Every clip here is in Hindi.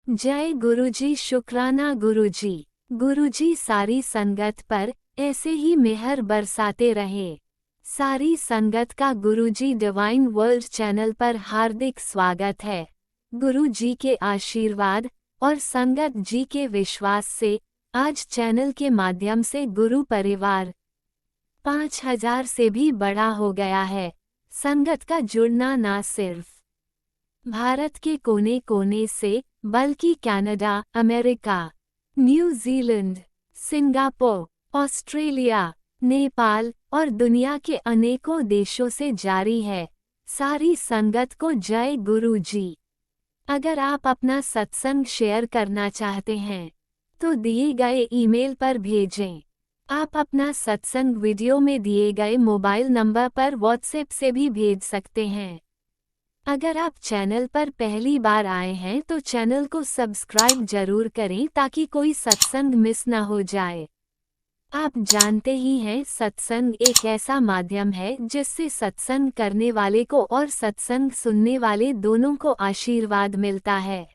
जय गुरुजी, शुक्राना गुरुजी। गुरुजी सारी संगत पर ऐसे ही मेहर बरसाते रहे। सारी संगत का गुरुजी डिवाइन वर्ल्ड चैनल पर हार्दिक स्वागत है। गुरुजी के आशीर्वाद और संगत जी के विश्वास से आज चैनल के माध्यम से गुरु परिवार 5000 से भी बड़ा हो गया है। संगत का जुड़ना ना सिर्फ भारत के कोने कोने से बल्कि Canada, America, New Zealand, Singapore, Australia, Nepal और दुनिया के अनेकों देशों से जारी है। सारी संगत को जय गुरु जी। अगर आप अपना सत्संग शेयर करना चाहते हैं तो दिए गए ईमेल पर भेजें। आप अपना सत्संग वीडियो में दिए गए मोबाइल नंबर पर व्हाट्सएप से भी भेज सकते हैं। अगर आप चैनल पर पहली बार आए हैं तो चैनल को सब्सक्राइब जरूर करें ताकि कोई सत्संग मिस न हो जाए। आप जानते ही हैं, सत्संग एक ऐसा माध्यम है जिससे सत्संग करने वाले को और सत्संग सुनने वाले दोनों को आशीर्वाद मिलता है।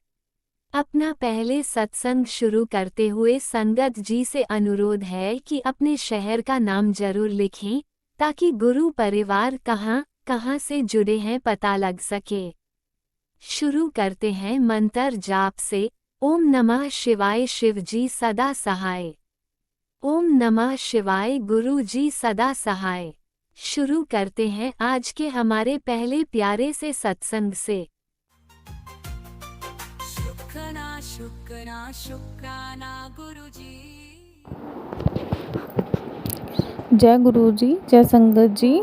अपना पहले सत्संग शुरू करते हुए संगत जी से अनुरोध है कि अपने शहर का नाम जरूर लिखें ताकि गुरु परिवार कहाँ से जुड़े हैं पता लग सके। शुरू करते हैं मंत्र जाप से। ओम नमः शिवाय, शिव जी सदा सहाय। ओम नमः शिवाय, गुरु जी सदा सहाय। शुरू करते हैं आज के हमारे पहले प्यारे से सत्संग से। शुक्राना शुक्राना शुक्राना गुरुजी। जय गुरु जी, जय संगत जी।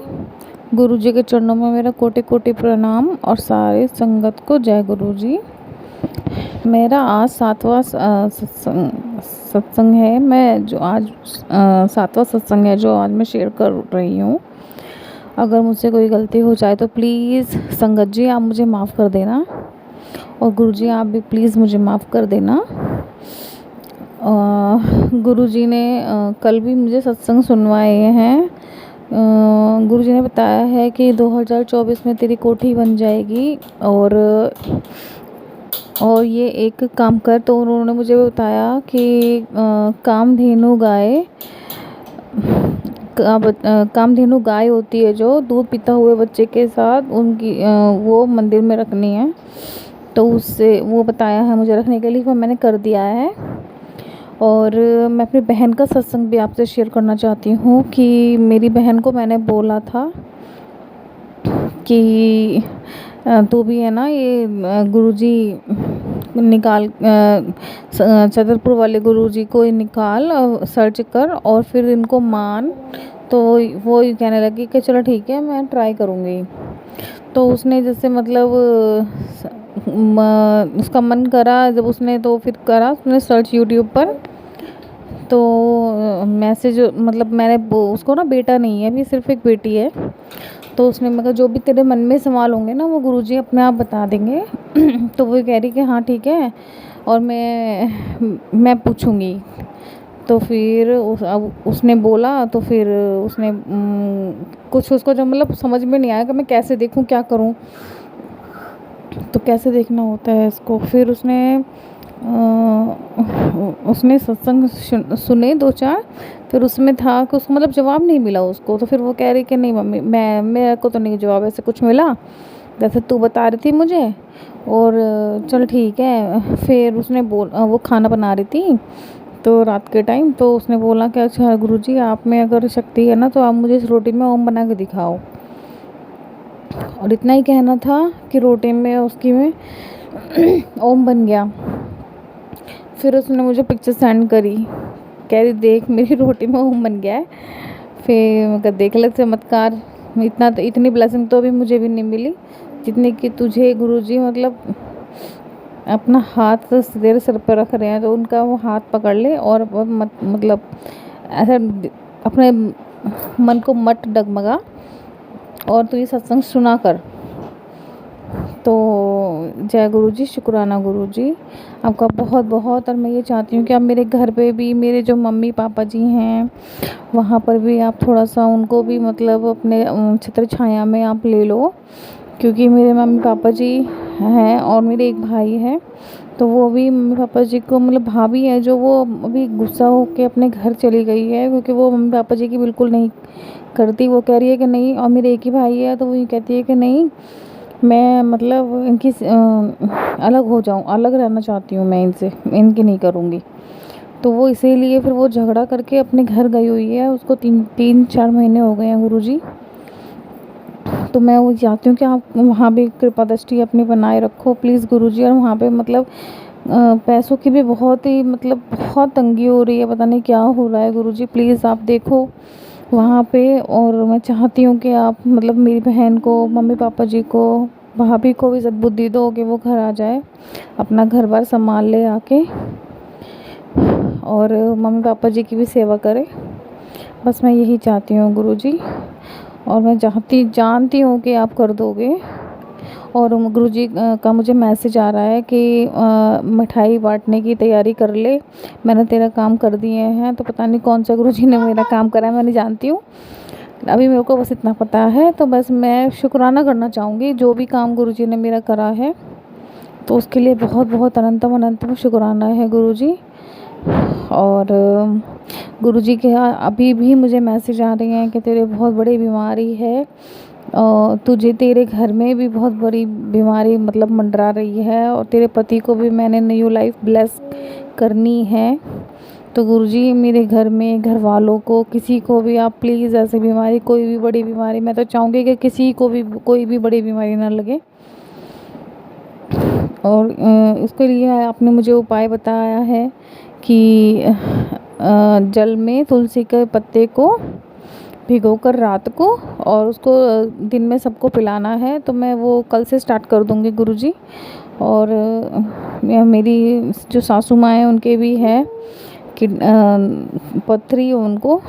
गुरु जी के चरणों में मेरा कोटि कोटि प्रणाम और सारे संगत को जय गुरु जी। मेरा आज सातवां सत्संग है। मैं जो आज सातवां सत्संग है जो आज मैं शेयर कर रही हूँ। अगर मुझसे कोई गलती हो जाए तो प्लीज़ संगत जी आप मुझे माफ़ कर देना और गुरु जी आप भी प्लीज़ मुझे माफ़ कर देना। गुरु जी ने कल भी मुझे सत्संग सुनवाए हैं। गुरु जी ने बताया है कि 2024 में तेरी कोठी बन जाएगी और ये एक काम कर। तो उन्होंने मुझे बताया कि कामधेनु गाय होती है जो दूध पीता हुए बच्चे के साथ उनकी वो मंदिर में रखनी है। तो उससे वो बताया है मुझे रखने के लिए, वो मैंने कर दिया है। और मैं अपनी बहन का सत्संग भी आपसे शेयर करना चाहती हूँ कि मेरी बहन को मैंने बोला था कि तू भी है ना ये गुरुजी निकाल, छतरपुर वाले गुरुजी को निकाल, सर्च कर और फिर इनको मान। तो वो कहने लगी कि चलो ठीक है मैं ट्राई करूँगी। तो उसने जैसे मतलब उसका मन करा जब उसने तो फिर करा उसने सर्च यूट्यूब पर। तो मैसेज मतलब मैंने उसको ना बेटा नहीं है, अभी सिर्फ एक बेटी है। तो उसने मगर जो भी तेरे मन में सवाल होंगे ना वो गुरुजी अपने आप बता देंगे। तो वो कह रही कि हाँ ठीक है और मैं पूछूंगी। तो फिर उसने बोला तो फिर उसने कुछ उसको जो मतलब समझ में नहीं आया कि मैं कैसे देखूं क्या करूं, तो कैसे देखना होता है इसको। फिर उसने सत्संग सुने 2-4। फिर उसमें था कि उसको मतलब जवाब नहीं मिला उसको। तो फिर वो कह रही कि नहीं मम्मी मेरे को तो नहीं जवाब ऐसे कुछ मिला जैसे तू बता रही थी मुझे। और चल ठीक है। फिर उसने वो खाना बना रही थी तो रात के टाइम। तो उसने बोला कि अच्छा गुरुजी आप में अगर शक्ति है ना तो आप मुझे इस रोटी में ओम बना के दिखाओ। और इतना ही कहना था कि रोटी में उसकी में ओम बन गया। फिर उसने मुझे पिक्चर सेंड करी, कह रही देख मेरी रोटी में ओम बन गया है। फिर मैं देख ले चमत्कार, इतनी ब्लेसिंग तो अभी मुझे भी नहीं मिली जितनी कि तुझे गुरुजी मतलब अपना हाथ तेरे सिर पर रख रहे हैं। तो उनका वो हाथ पकड़ ले और मतलब ऐसा अपने मन को मत डगमगा और तू ये सत्संग सुना कर। तो जय गुरुजी, शुक्राना गुरुजी आपका बहुत बहुत। और मैं ये चाहती हूँ कि आप मेरे घर पे भी मेरे जो मम्मी पापा जी हैं वहाँ पर भी आप थोड़ा सा उनको भी मतलब अपने छत्र छाया में आप ले लो, क्योंकि मेरे मम्मी पापा जी हैं और मेरे एक भाई है। तो वो भी मम्मी पापा जी को मतलब भाभी है जो, वो अभी गुस्सा होके अपने घर चली गई है, क्योंकि वो मम्मी पापा जी की बिल्कुल नहीं करती। वो कह रही है कि नहीं, और मेरे एक ही भाई है तो वो ये कहती है कि नहीं, मैं मतलब इनकी अलग हो जाऊँ, अलग रहना चाहती हूँ मैं इनसे, इनकी नहीं करूँगी। तो वो इसीलिए फिर वो झगड़ा करके अपने घर गई हुई है। उसको 3-4 महीने हो गए हैं गुरुजी। तो मैं वो चाहती हूँ कि आप वहाँ भी कृपा दृष्टि अपनी बनाए रखो प्लीज़ गुरुजी। और वहाँ पे मतलब पैसों की भी बहुत ही मतलब बहुत तंगी हो रही है, पता नहीं क्या हो रहा है गुरुजी, प्लीज़ आप देखो वहाँ पे। और मैं चाहती हूँ कि आप मतलब मेरी बहन को, मम्मी पापा जी को, भाभी को भी सद्बुद्धि दो कि वो घर आ जाए, अपना घर बार संभाल ले आके, और मम्मी पापा जी की भी सेवा करे। बस मैं यही चाहती हूँ गुरुजी, और मैं जानती हूँ कि आप कर दोगे। और गुरुजी का मुझे मैसेज आ रहा है कि मिठाई बांटने की तैयारी कर ले, मैंने तेरा काम कर दिए हैं। तो पता नहीं कौन सा गुरुजी ने मेरा काम करा है, मैं नहीं जानती हूँ, अभी मेरे को बस इतना पता है। तो बस मैं शुक्राना करना चाहूँगी जो भी काम गुरुजी ने मेरा करा है, तो उसके लिए बहुत बहुत अनंतम अनंतम शुक्राना है गुरुजी। और गुरुजी के अभी भी मुझे मैसेज आ रहे हैं कि तेरे बहुत बड़ी बीमारी है, तुझे तेरे घर में भी बहुत बड़ी बीमारी मतलब मंडरा रही है, और तेरे पति को भी मैंने न्यू लाइफ ब्लेस करनी है। तो गुरुजी मेरे घर में, घर वालों को, किसी को भी आप प्लीज़ ऐसी बीमारी, कोई भी बड़ी बीमारी, मैं तो चाहूँगी कि किसी को भी कोई भी बड़ी बीमारी ना लगे। और इसके लिए आपने मुझे उपाय बताया है कि जल में तुलसी के पत्ते को भिगोकर रात को, और उसको दिन में सबको पिलाना है। तो मैं वो कल से स्टार्ट कर दूँगी गुरुजी। और मेरी जो सासू माँ हैं उनके भी है कि पथरी है उनको,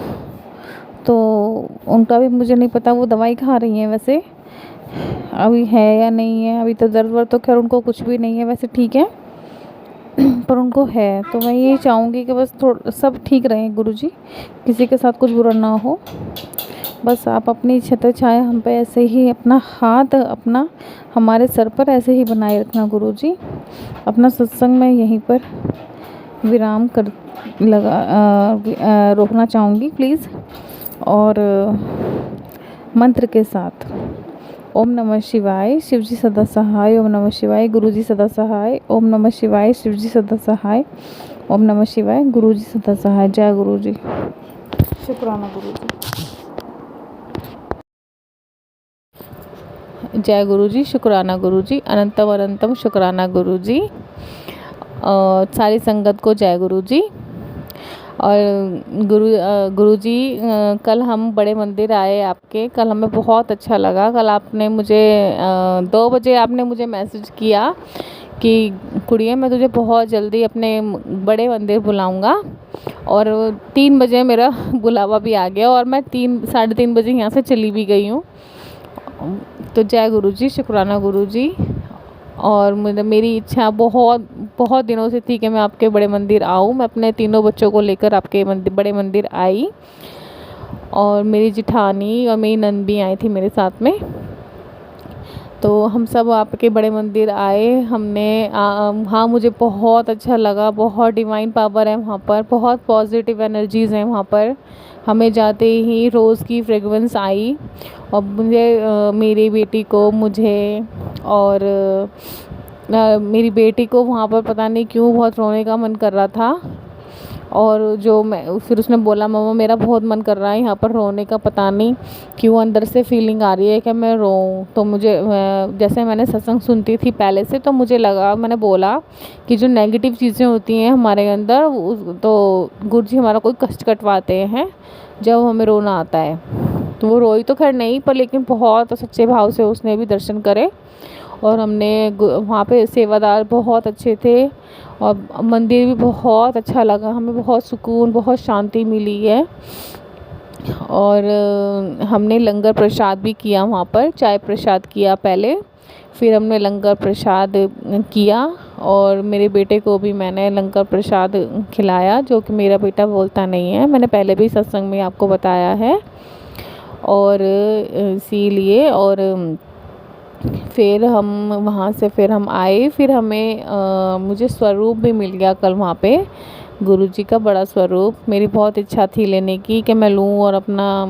तो उनका भी मुझे नहीं पता, वो दवाई खा रही हैं वैसे, अभी है या नहीं है, अभी तो दर्द वर्द तो खैर उनको कुछ भी नहीं है, वैसे ठीक है, पर उनको है। तो मैं ये चाहूँगी कि बस थोड़ा सब ठीक रहें गुरुजी, किसी के साथ कुछ बुरा ना हो। बस आप अपनी छत्र छाया हम पे ऐसे ही, अपना हाथ अपना हमारे सर पर ऐसे ही बनाए रखना गुरुजी। अपना सत्संग में यहीं पर विराम कर रोकना चाहूँगी प्लीज़। और मंत्र के साथ ओम नमः शिवाय, शिवजी सदा सहाय, ओम नमः शिवाय, गुरुजी सदा सहाय, ओम नमः शिवाय, शिवजी सदा सहाय, ओम नमः शिवाय, गुरुजी सदा सहाय। जय गुरुजी। शुक्राना गुरुजी। जय गुरुजी, शुक्राना गुरुजी, अनंतम अनंतम शुक्राना गुरुजी। सारी संगत को जय गुरुजी। और गुरुजी कल हम बड़े मंदिर आए आपके, कल हमें बहुत अच्छा लगा। कल आपने मुझे 2 बजे आपने मुझे मैसेज किया कि कुड़िए मैं तुझे बहुत जल्दी अपने बड़े मंदिर बुलाऊंगा, और 3 बजे मेरा बुलावा भी आ गया, और मैं 3-3:30 बजे यहाँ से चली भी गई हूँ। तो जय गुरुजी, शुक्राना गुरुजी। और मेरी इच्छा बहुत बहुत दिनों से थी कि मैं आपके बड़े मंदिर आऊँ। मैं अपने तीनों बच्चों को लेकर आपके बड़े मंदिर आई, और मेरी जिठानी और मेरी नंद भी आई थी मेरे साथ में। तो हम सब आपके बड़े मंदिर आए, हमने हाँ मुझे बहुत अच्छा लगा, बहुत डिवाइन पावर है वहाँ पर, बहुत पॉजिटिव एनर्जीज़ हैं वहाँ पर। हमें जाते ही रोज़ की फ्रेगरेंस आई, और मुझे मेरी बेटी को, मुझे और मेरी बेटी को वहाँ पर पता नहीं क्यों बहुत रोने का मन कर रहा था। और जो मैं फिर उसने बोला मम्मा मेरा बहुत मन कर रहा है यहाँ पर रोने का, पता नहीं क्यों अंदर से फीलिंग आ रही है कि मैं रोऊँ। तो मुझे जैसे मैंने सत्संग सुनती थी पहले से, तो मुझे लगा, मैंने बोला कि जो नेगेटिव चीज़ें होती हैं हमारे अंदर, तो गुरुजी हमारा कोई कष्ट कटवाते हैं जब हमें रोना आता है। तो वो रोई तो खैर नहीं, पर लेकिन बहुत सच्चे भाव से उसने भी दर्शन करे। और हमने वहाँ पे सेवादार बहुत अच्छे थे, और मंदिर भी बहुत अच्छा लगा हमें, बहुत सुकून, बहुत शांति मिली है। और हमने लंगर प्रसाद भी किया वहाँ पर, चाय प्रसाद किया पहले, फिर हमने लंगर प्रसाद किया। और मेरे बेटे को भी मैंने लंगर प्रसाद खिलाया, जो कि मेरा बेटा बोलता नहीं है, मैंने पहले भी सत्संग में आपको बताया है। और इसीलिए और फिर हम वहाँ से फिर हम आए, फिर हमें मुझे स्वरूप भी मिल गया कल वहाँ पे, गुरुजी का बड़ा स्वरूप। मेरी बहुत इच्छा थी लेने की कि मैं लूँ और अपना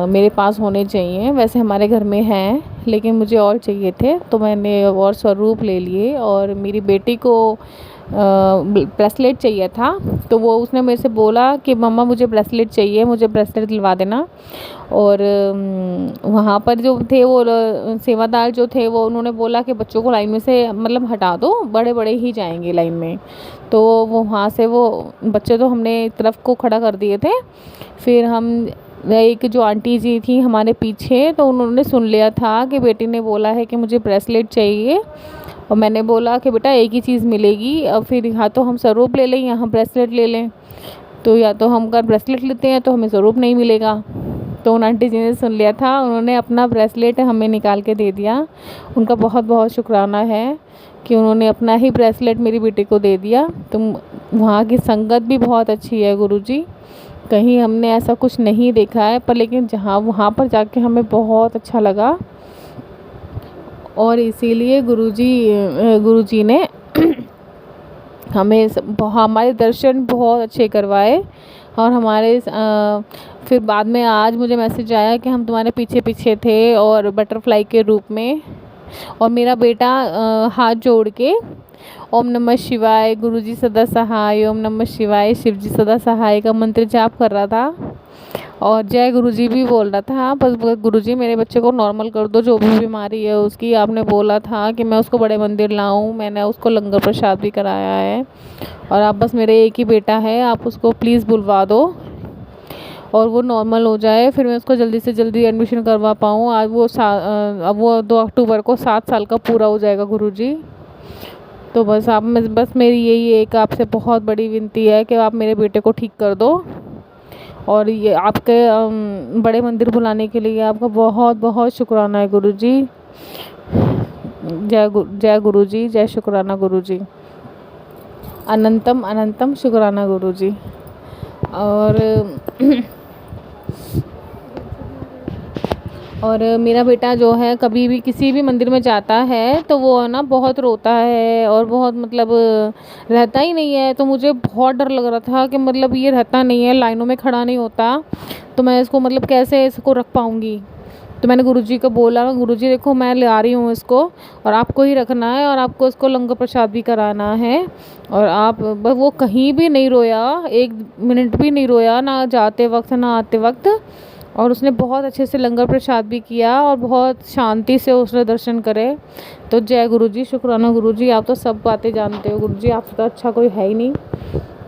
मेरे पास होने चाहिए। वैसे हमारे घर में हैं लेकिन मुझे और चाहिए थे, तो मैंने और स्वरूप ले लिए। और मेरी बेटी को ब्रेसलेट चाहिए था, तो वो उसने मेरे से बोला कि मम्मा मुझे ब्रेसलेट चाहिए, मुझे ब्रेसलेट दिलवा देना। और वहाँ पर जो थे वो सेवादार जो थे वो उन्होंने बोला कि बच्चों को लाइन में से मतलब हटा दो, बड़े बड़े ही जाएंगे लाइन में। तो वो वहाँ से वो बच्चे तो हमने एक तरफ को खड़ा कर दिए थे। फिर हम एक जो आंटी जी थी हमारे पीछे, तो उन्होंने सुन लिया था कि बेटी ने बोला है कि मुझे ब्रेसलेट चाहिए। और मैंने बोला कि बेटा एक ही चीज़ मिलेगी, अब फिर यहाँ तो हम स्वरूप ले लें, यहाँ ब्रेसलेट ले लें। तो या तो हम अगर ब्रेसलेट लेते हैं तो हमें स्वरूप नहीं मिलेगा। तो उन आंटी जी ने सुन लिया था, उन्होंने अपना ब्रेसलेट हमें निकाल के दे दिया। उनका बहुत बहुत शुक्राना है कि उन्होंने अपना ही ब्रेसलेट मेरी बेटी को दे दिया। तो वहाँ की संगत भी बहुत अच्छी है गुरुजी, कहीं हमने ऐसा कुछ नहीं देखा है, पर लेकिन जहाँ वहाँ पर जाके हमें बहुत अच्छा लगा। और इसीलिए गुरुजी ने हमारे दर्शन बहुत अच्छे करवाए। और हमारे फिर बाद में आज मुझे मैसेज आया कि हम तुम्हारे पीछे पीछे थे और बटरफ्लाई के रूप में। और मेरा बेटा हाथ जोड़ के ओम नमः शिवाय, गुरुजी सदा सहाय, ओम नमः शिवाय, शिवजी सदा सहाय का मंत्र जाप कर रहा था। और जय गुरुजी भी बोल रहा था। बस गुरुजी मेरे बच्चे को नॉर्मल कर दो, जो भी बीमारी है उसकी। आपने बोला था कि मैं उसको बड़े मंदिर लाऊं, मैंने उसको लंगर प्रसाद भी कराया है। और आप बस मेरे एक ही बेटा है, आप उसको प्लीज़ बुलवा दो और वो नॉर्मल हो जाए, फिर मैं उसको जल्दी से जल्दी एडमिशन करवा पाऊँ। आज वो अब वो 2 अक्टूबर को 7 साल का पूरा हो जाएगा गुरुजी। तो बस मेरी यही एक आपसे बहुत बड़ी विनती है कि आप मेरे बेटे को ठीक कर दो। और ये आपके बड़े मंदिर बुलाने के लिए आपका बहुत बहुत शुक्राना है गुरुजी। जय गुरुजी, जय शुक्राना गुरुजी, अनंतम अनंतम शुक्राना गुरुजी। और मेरा बेटा जो है कभी भी किसी भी मंदिर में जाता है तो वो ना बहुत रोता है और बहुत मतलब रहता ही नहीं है। तो मुझे बहुत डर लग रहा था कि मतलब ये रहता नहीं है, लाइनों में खड़ा नहीं होता, तो मैं इसको मतलब कैसे इसको रख पाऊँगी। तो मैंने गुरुजी को बोला, गुरुजी देखो मैं ले आ रही हूँ इसको और आपको ही रखना है और आपको इसको लंगर प्रसाद भी कराना है। और आप वो कहीं भी नहीं रोया, 1 मिनट भी नहीं रोया, ना जाते वक्त ना आते वक्त। और उसने बहुत अच्छे से लंगर प्रसाद भी किया और बहुत शांति से उसने दर्शन करे। तो जय गुरुजी, शुक्राना गुरुजी, आप तो सब बातें जानते हो गुरुजी, आपसे तो अच्छा कोई है ही नहीं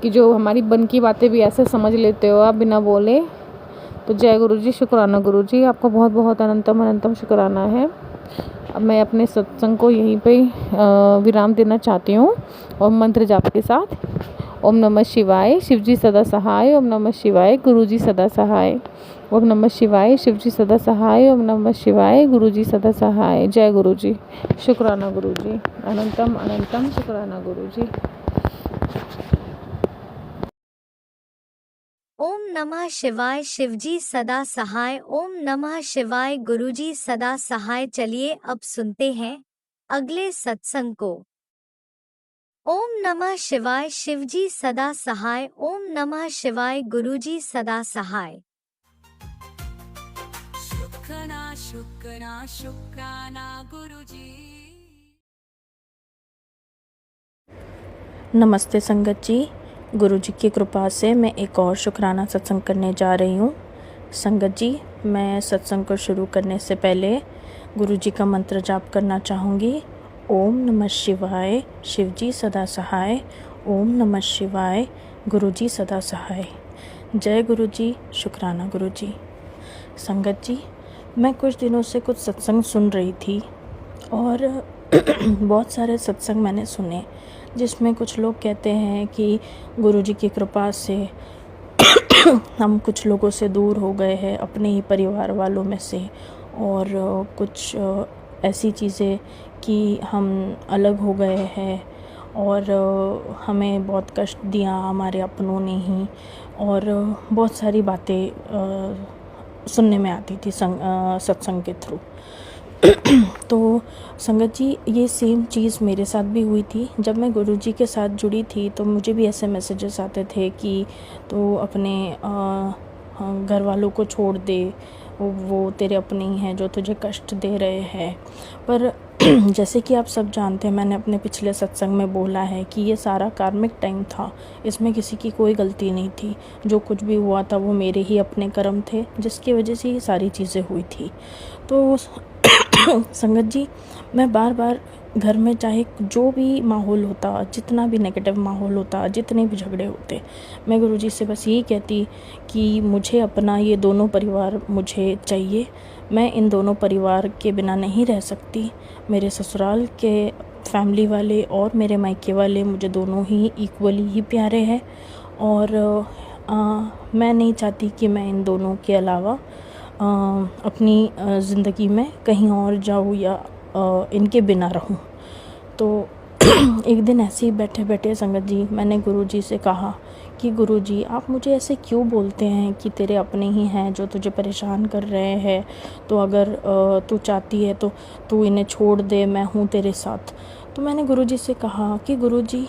कि जो हमारी मन की बातें भी ऐसे समझ लेते हो आप बिना बोले। तो जय गुरुजी, शुक्राना गुरुजी, आपका बहुत बहुत अनंतम अनंतम शुक्राना है। अब मैं अपने सत्संग को यहीं पे विराम देना चाहती हूँ और मंत्र जाप के साथ। ओम नमः शिवाय, शिवजी सदा सहाय, ओम नमः शिवाय, गुरुजी सदा सहाय, ओम नमः शिवाय, शिवजी सदा सहाय, ओम नमः शिवाय, गुरुजी सदा सहाय। जय गुरुजी, शुक्राना गुरुजी, अनंतम अनंतम शुक्राना गुरुजी। ओम नमः शिवाय, शिवजी सदा सहाय, ओम नमः शिवाय, गुरुजी सदा सहाय। चलिए अब सुनते हैं अगले सत्संग को। ओम नमः शिवाय, शिवजी सदा सहाय, ओम नमः शिवाय, गुरुजी सदा सहाय। शुक्राना शुक्राना शुक्राना गुरुजी। नमस्ते संगत जी, गुरुजी की कृपा से मैं एक और शुक्राना सत्संग करने जा रही हूँ। संगत जी, मैं सत्संग को शुरू करने से पहले गुरुजी का मंत्र जाप करना चाहूँगी। ओम नमः शिवाय, शिवजी सदा सहाय, ओम नमः शिवाय, गुरुजी सदा सहाय। जय गुरुजी, शुक्राना गुरुजी। संगत जी, मैं कुछ दिनों से कुछ सत्संग सुन रही थी और बहुत सारे सत्संग मैंने सुने जिसमें कुछ लोग कहते हैं कि गुरुजी की कृपा से हम कुछ लोगों से दूर हो गए हैं, अपने ही परिवार वालों में से, और कुछ ऐसी चीज़ें कि हम अलग हो गए हैं और हमें बहुत कष्ट दिया हमारे अपनों ने ही, और बहुत सारी बातें सुनने में आती थी सत्संग के थ्रू। तो संगत जी, ये सेम चीज़ मेरे साथ भी हुई थी। जब मैं गुरुजी के साथ जुड़ी थी तो मुझे भी ऐसे मैसेजेस आते थे कि तो अपने घर वालों को छोड़ दे, वो तेरे अपने ही हैं जो तुझे कष्ट दे रहे हैं। पर जैसे कि आप सब जानते हैं, मैंने अपने पिछले सत्संग में बोला है कि ये सारा कार्मिक टाइम था, इसमें किसी की कोई गलती नहीं थी। जो कुछ भी हुआ था वो मेरे ही अपने कर्म थे, जिसकी वजह से ये सारी चीज़ें हुई थी। तो संगत जी, मैं बार बार घर में चाहे जो भी माहौल होता, जितना भी नेगेटिव माहौल होता, जितने भी झगड़े होते, मैं गुरुजी से बस यही कहती कि मुझे अपना ये दोनों परिवार मुझे चाहिए। मैं इन दोनों परिवार के बिना नहीं रह सकती। मेरे ससुराल के फैमिली वाले और मेरे मायके वाले मुझे दोनों ही इक्वली ही प्यारे हैं, और मैं नहीं चाहती कि मैं इन दोनों के अलावा अपनी ज़िंदगी में कहीं और जाऊँ या इनके बिना रहूँ। तो एक दिन ऐसे ही बैठे बैठे संगत जी, मैंने गुरुजी से कहा कि गुरुजी, आप मुझे ऐसे क्यों बोलते हैं कि तेरे अपने ही हैं जो तुझे परेशान कर रहे हैं, तो अगर तू चाहती है तो तू इन्हें छोड़ दे, मैं हूँ तेरे साथ। तो मैंने गुरुजी से कहा कि गुरुजी,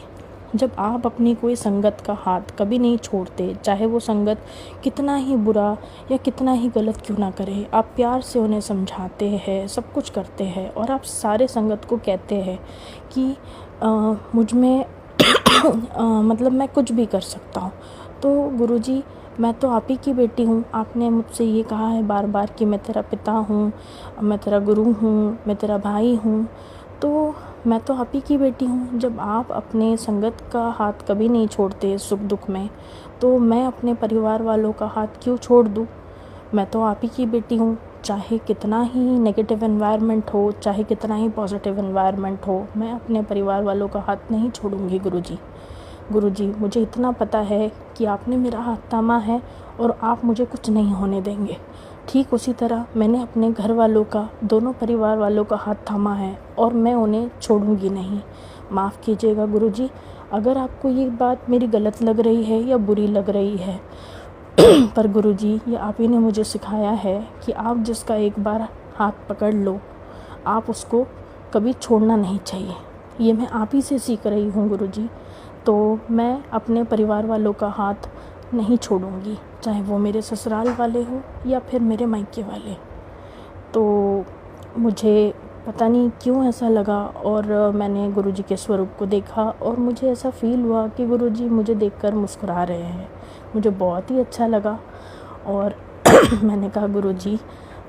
जब आप अपनी कोई संगत का हाथ कभी नहीं छोड़ते, चाहे वो संगत कितना ही बुरा या कितना ही गलत क्यों ना करे, आप प्यार से उन्हें समझाते हैं, सब कुछ करते हैं, और आप सारे संगत को कहते हैं कि मुझ में मतलब मैं कुछ भी कर सकता हूँ। तो गुरुजी, मैं तो आप ही की बेटी हूँ। आपने मुझसे ये कहा है बार बार कि मैं तेरा पिता हूँ, मैं तेरा गुरु हूँ, मैं तेरा भाई हूँ। तो मैं तो आप ही की बेटी हूँ। जब आप अपने संगत का हाथ कभी नहीं छोड़ते सुख दुख में, तो मैं अपने परिवार वालों का हाथ क्यों छोड़ दूँ? मैं तो आप ही की बेटी हूँ। चाहे कितना ही नेगेटिव एनवायरनमेंट हो, चाहे कितना ही पॉजिटिव एनवायरनमेंट हो, मैं अपने परिवार वालों का हाथ नहीं छोड़ूंगी गुरुजी। गुरुजी, मुझे इतना पता है कि आपने मेरा हाथ थामा है और आप मुझे कुछ नहीं होने देंगे। ठीक उसी तरह मैंने अपने घर वालों का, दोनों परिवार वालों का हाथ थामा है और मैं उन्हें छोड़ूंगी नहीं। माफ़ कीजिएगा गुरुजी, अगर आपको ये बात मेरी गलत लग रही है या बुरी लग रही है, पर गुरुजी, ये आप ही ने मुझे सिखाया है कि आप जिसका एक बार हाथ पकड़ लो, आप उसको कभी छोड़ना नहीं चाहिए। ये मैं आप ही से सीख रही हूँ गुरुजी। तो मैं अपने परिवार वालों का हाथ नहीं छोड़ूंगी, चाहे वो मेरे ससुराल वाले हो या फिर मेरे मायके वाले। तो मुझे पता नहीं क्यों ऐसा लगा, और मैंने गुरुजी के स्वरूप को देखा और मुझे ऐसा फ़ील हुआ कि गुरुजी मुझे देखकर मुस्कुरा रहे हैं। मुझे बहुत ही अच्छा लगा और मैंने कहा गुरुजी,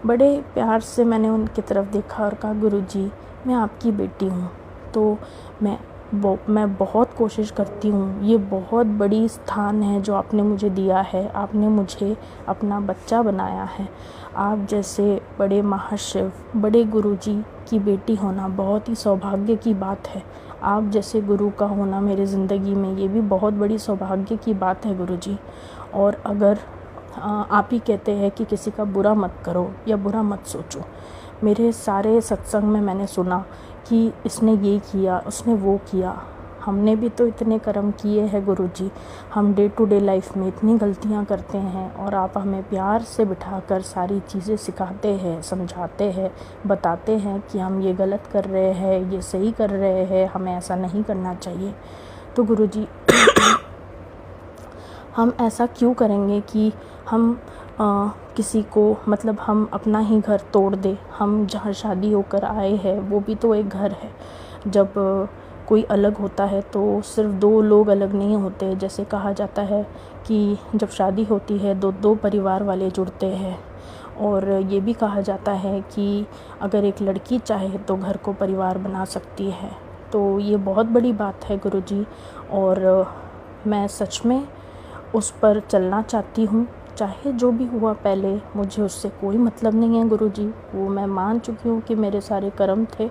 बड़े प्यार से मैंने उनकी तरफ देखा और कहा गुरुजी, मैं आपकी बेटी हूँ। तो मैं बहुत कोशिश करती हूँ। ये बहुत बड़ी स्थान है जो आपने मुझे दिया है। आपने मुझे अपना बच्चा बनाया है। आप जैसे बड़े महाशिव, बड़े गुरुजी की बेटी होना बहुत ही सौभाग्य की बात है। आप जैसे गुरु का होना मेरे ज़िंदगी में, ये भी बहुत बड़ी सौभाग्य की बात है गुरुजी। और अगर आप ही कहते हैं कि किसी का बुरा मत करो या बुरा मत सोचो, मेरे सारे सत्संग में मैंने सुना कि इसने ये किया, उसने वो किया। हमने भी तो इतने कर्म किए हैं गुरुजी। हम डे टू डे लाइफ में इतनी गलतियां करते हैं और आप हमें प्यार से बिठाकर सारी चीज़ें सिखाते हैं, समझाते हैं, बताते हैं कि हम ये गलत कर रहे हैं, ये सही कर रहे हैं, हमें ऐसा नहीं करना चाहिए। तो गुरुजी, हम ऐसा क्यों करेंगे कि हम किसी को, मतलब हम अपना ही घर तोड़ दे। हम जहाँ शादी होकर आए हैं वो भी तो एक घर है। जब कोई अलग होता है तो सिर्फ दो लोग अलग नहीं होते। जैसे कहा जाता है कि जब शादी होती है दो परिवार वाले जुड़ते हैं। और ये भी कहा जाता है कि अगर एक लड़की चाहे तो घर को परिवार बना सकती है। तो ये बहुत बड़ी बात है गुरुजी, और मैं सच में उस पर चलना चाहती हूँ। चाहे जो भी हुआ पहले, मुझे उससे कोई मतलब नहीं है गुरुजी। वो मैं मान चुकी हूँ कि मेरे सारे कर्म थे,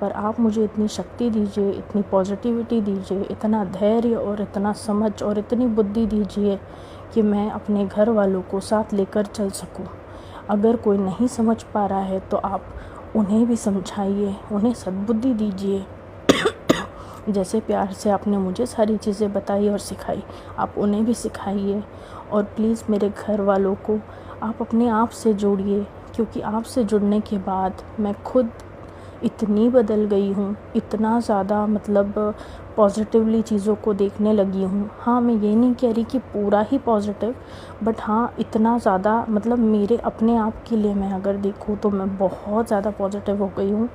पर आप मुझे इतनी शक्ति दीजिए, इतनी पॉजिटिविटी दीजिए, इतना धैर्य और इतना समझ और इतनी बुद्धि दीजिए कि मैं अपने घर वालों को साथ लेकर चल सकूँ। अगर कोई नहीं समझ पा रहा है तो आप उन्हें भी समझाइए, उन्हें सद्बुद्धि दीजिए। जैसे प्यार से आपने मुझे सारी चीज़ें बताई और सिखाई, आप उन्हें भी सिखाइए। और प्लीज़ मेरे घर वालों को आप अपने आप से जोड़िए क्योंकि आपसे जुड़ने के बाद मैं खुद इतनी बदल गई हूँ, इतना ज़्यादा मतलब पॉजिटिवली चीज़ों को देखने लगी हूँ। हाँ, मैं ये नहीं कह रही कि पूरा ही पॉजिटिव, बट हाँ, इतना ज़्यादा मतलब मेरे अपने आप के लिए मैं अगर देखूँ तो मैं बहुत ज़्यादा पॉजिटिव हो गई हूँ।